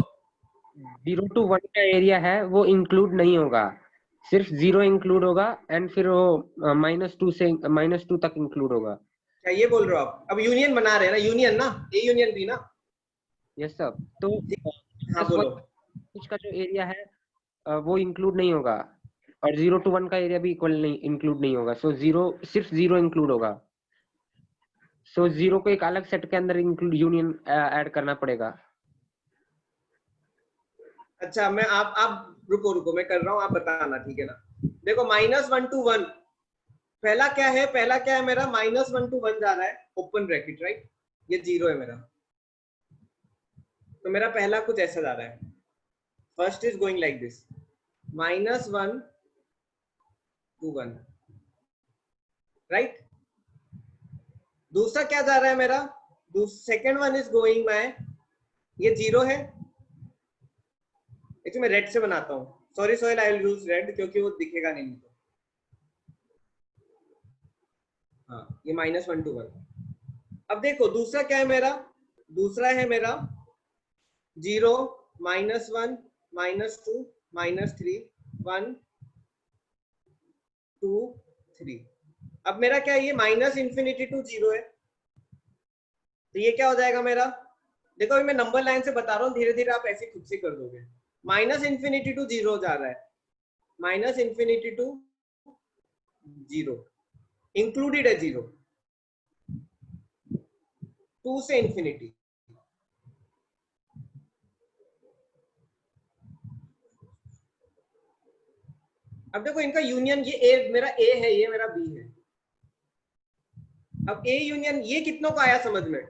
D: 0 to 1 का एरिया है वो इंक्लूड नहीं होगा, सिर्फ 0 इंक्लूड होगा, एंड फिर वो -2 से -2 तक इंक्लूड होगा।
A: क्या ये बोल रहे हो आप? अब यूनियन बना रहे हैं ना, यूनियन ना, ए यूनियन बी ना।
D: यस सर, तो
A: हाँ बोलो।
D: इसका जो एरिया है वो इंक्लूड नहीं होगा, और 0 to 1 का एरिया भी इक्वल नहीं इंक्लूड नहीं होगा, सो 0 सिर्फ 0 इंक्लूड होगा, सो 0 को एक अलग सेट के अंदर इंक्लूड यूनियन ऐड करना पड़ेगा।
A: अच्छा मैं आप रुको मैं कर रहा हूँ, आप बताना, ठीक है ना। देखो -1 to 1 पहला क्या है, मेरा -1 to 1 जा रहा है, ओपन ब्रैकेट, राइट, ये 0 है मेरा। तो मेरा पहला कुछ ऐसा जा रहा है, first is going like this, -1 to 1, right. दूसरा क्या जा रहा है मेरा, second one is going my, ये 0 है, इसमें मैं रेड से बनाता हूँ, sorry Sohail, I will use red क्योंकि वो दिखेगा नहीं तो। हाँ, ये -1 to 1। अब देखो दूसरा क्या है मेरा, दूसरा है मेरा 0, -1, -2, -3, 1, 2, 3। अब मेरा क्या है, ये -∞ to 0 है, तो ये क्या हो जाएगा मेरा, देखो अभी मैं नंबर लाइन से बता रहा हूँ, धीरे धीरे आप ऐसे खुद से कर दोगे। -∞ to 0 जा रहा है, -∞ to 0, इंक्लूडेड है 0, 2 से इंफिनिटी। अब देखो इनका यूनियन, ये ए मेरा ए है, ये मेरा बी है। अब ए यूनियन ये कितनों का आया समझ में,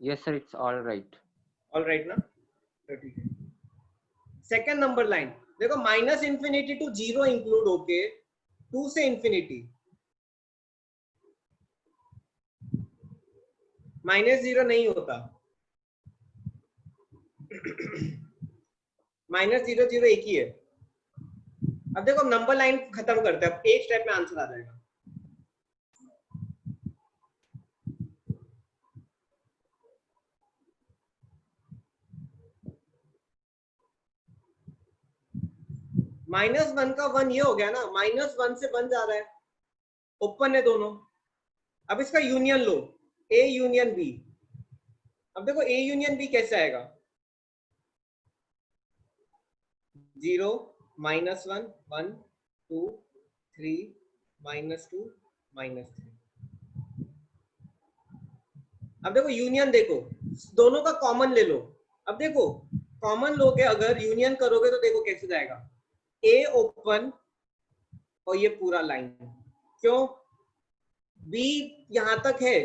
D: Yes sir, it's all right.
A: All right ना, तो ठीक है। सेकेंड नंबर लाइन देखो, -∞ to 0 इंक्लूड होके 2 से इंफिनिटी, -0 नहीं होता, -0 0 एक ही है। अब देखो नंबर लाइन खत्म करते हैं, अब एक स्टेप में आंसर आ जाएगा। -1 का 1 ये हो गया ना, -1 से 1 जा रहा है, ओपन है दोनों। अब इसका यूनियन लो, ए यूनियन बी। अब देखो ए यूनियन बी कैसे आएगा, 0, -1, 1, 2, 3, -2, -3। अब देखो यूनियन देखो, दोनों का कॉमन ले लो। अब देखो कॉमन लोगे, अगर यूनियन करोगे तो देखो कैसे जाएगा, ए ओपन और ये पूरा लाइन, क्यों, बी यहां तक है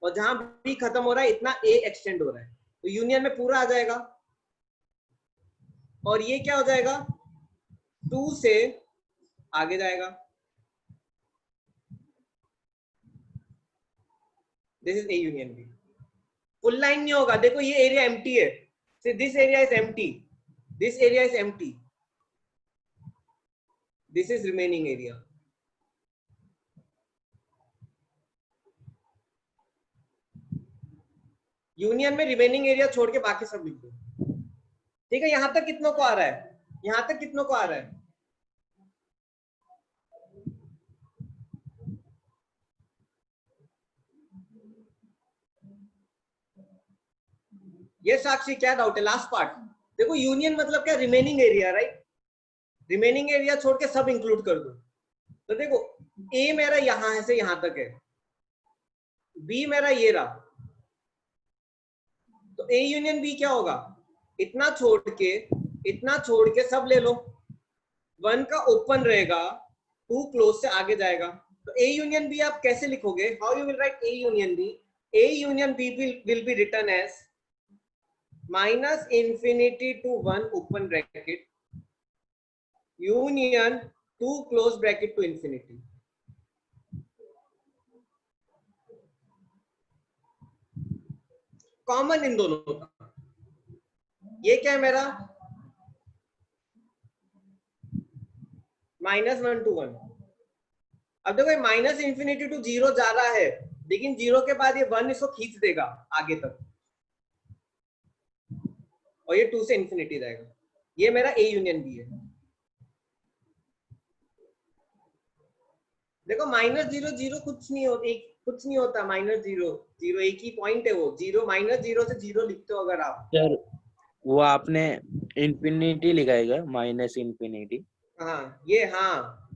A: और जहां बी खत्म हो रहा है इतना ए एक्सटेंड हो रहा है, तो यूनियन में पूरा आ जाएगा। और ये क्या हो जाएगा, 2 से आगे जाएगा, this is A union B. Full line नहीं होगा, देखो ये एरिया एम्प्टी है, so this area is empty, this area is empty, this is remaining area। Union में रिमेनिंग एरिया छोड़ के बाकी सब लिख दो, ठीक है। यहां तक कितनों को आ रहा है, यहां तक कितनों को आ रहा है, ये साक्षी क्या डाउट है, लास्ट पार्ट देखो, यूनियन मतलब क्या, remaining area, right, remaining area छोड़ के सब इंक्लूड कर दो। तो देखो ए मेरा यहां से यहां तक है, बी मेरा ये रहा, तो ए यूनियन बी क्या होगा, इतना छोड़ के सब ले लो, 1 का ओपन रहेगा, 2 क्लोज से आगे जाएगा, तो ए यूनियन बी आप कैसे लिखोगे, how you will write A union B, A union B will be written as -∞ to 1 open bracket union 2 close bracket to infinity। Common in दोनों का, ये क्या है मेरा, -1 to 1। अब देखो -∞ to 0 जा रहा है, लेकिन 0 के बाद ये 1 इसको खींच देगा आगे तक, और ये 2 से इंफिनिटी जाएगा, ये मेरा ए यूनियन बी है। देखो -0 0 कुछ नहीं होता, -0 0 एक ही पॉइंट है, वो 0 -0 से 0 लिखते हो अगर आप,
B: सर वो आपने इंफिनिटी लिखाएगा, -∞।
A: हाँ ये, हाँ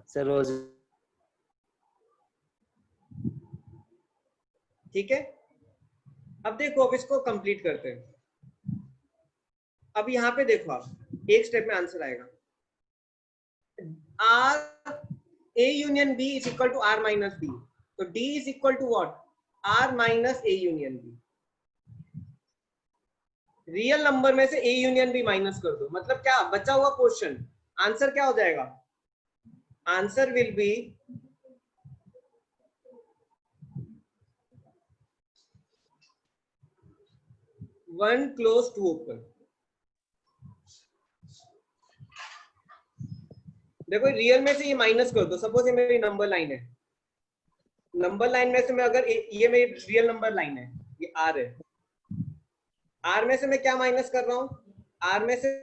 B: सर वो
A: ठीक है। अब देखो, अब इसको कंप्लीट करते हैं। अब यहाँ पे देखो, आप एक स्टेप में आंसर आएगा, R A union B is equal to R minus B. तो D is equal to what? R minus A union B. Real number में से A union B माइनस कर दो, मतलब क्या बचा हुआ क्वेश्चन आंसर क्या हो जाएगा? Answer will be one close to open. देखो रियल में से ये माइनस कर दो. सपोज ये मेरी नंबर लाइन है. नंबर लाइन में से मैं अगर ये मेरी रियल नंबर लाइन है, ये आर है. आर में से मैं क्या माइनस कर रहा हूं? आर में से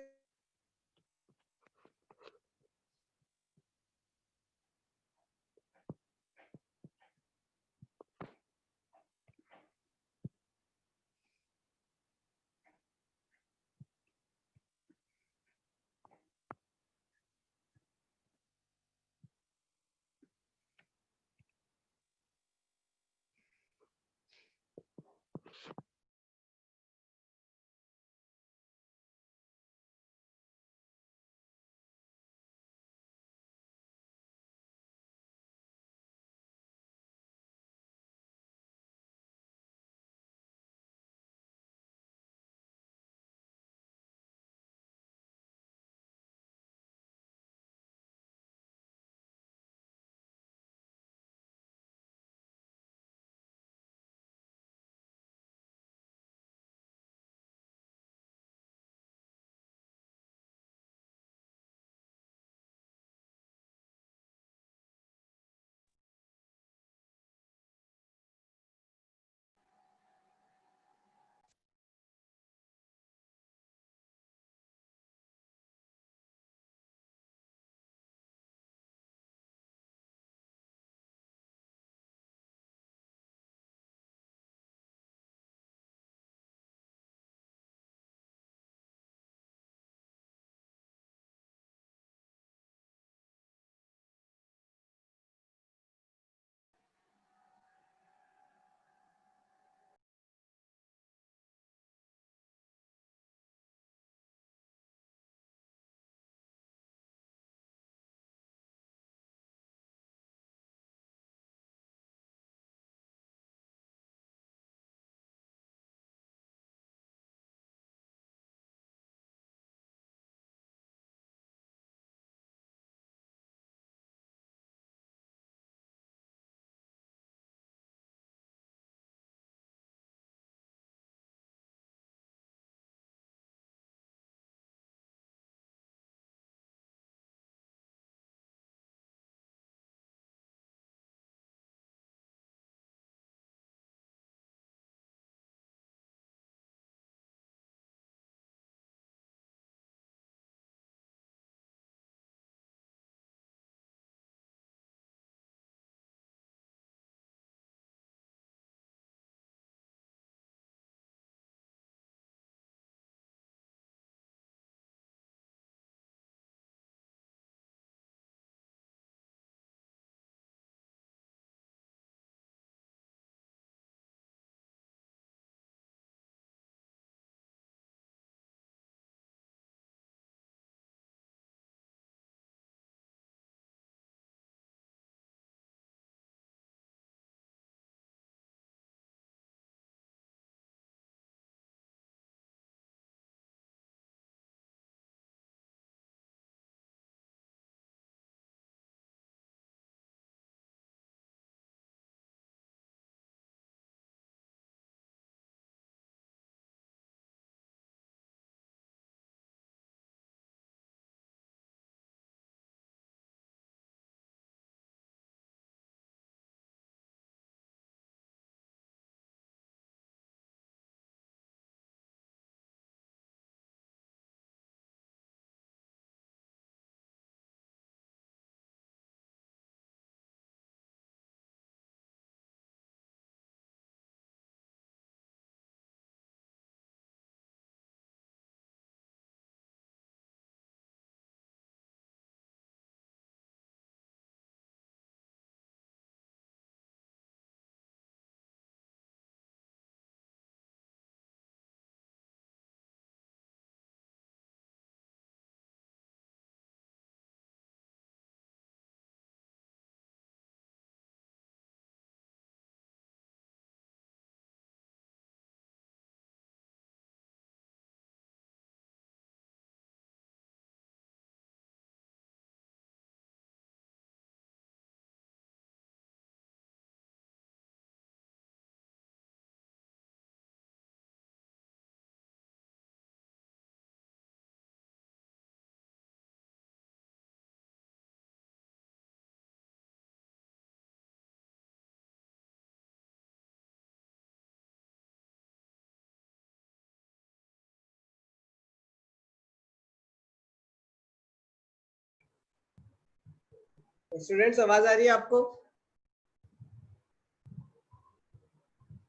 A: स्टूडेंट्स आवाज आ रही है आपको?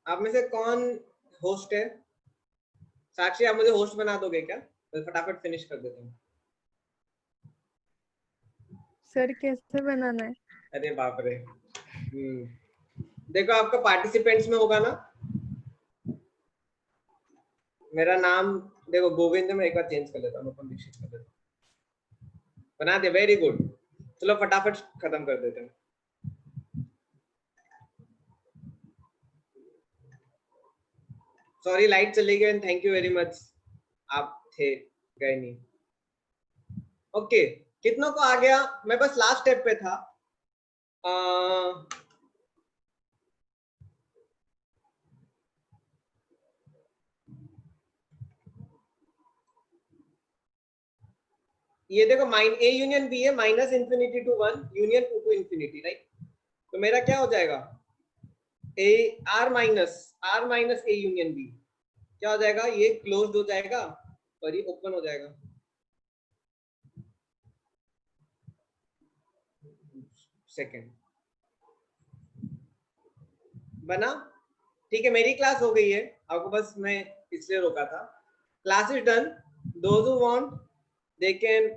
A: आप में से कौन होस्ट है? साक्षी आप मुझे होस्ट बना दोगे क्या? मैं फटाफट फिनिश कर देता हूँ।
F: सर कैसे बनाना है?
A: अरे बाप रे। देखो आपका पार्टिसिपेंट्स में होगा ना, मेरा नाम देखो गोविंद, में एक बार चेंज कर लेता हूँ, दीक्षित कर देता हूँ। बना दे, वेरी गुड। चलो फटाफट खत्म कर देते हैं। सॉरी लाइट चली गई and thank you very much, आप थे गए नहीं। ओके कितनों को आ गया? मैं बस लास्ट स्टेप पे था। ये देखो ए यूनियन बी है, minus infinity to 1 union to infinity, right? तो मेरा क्या हो जाएगा? A R minus A union B क्या हो जाएगा? ये क्लोज्ड हो जाएगा और ये ओपन हो जाएगा। सेकंड बना? ठीक है मेरी क्लास हो गई है, आपको बस मैं इसलिए रोका था। Class is done. Those who want they can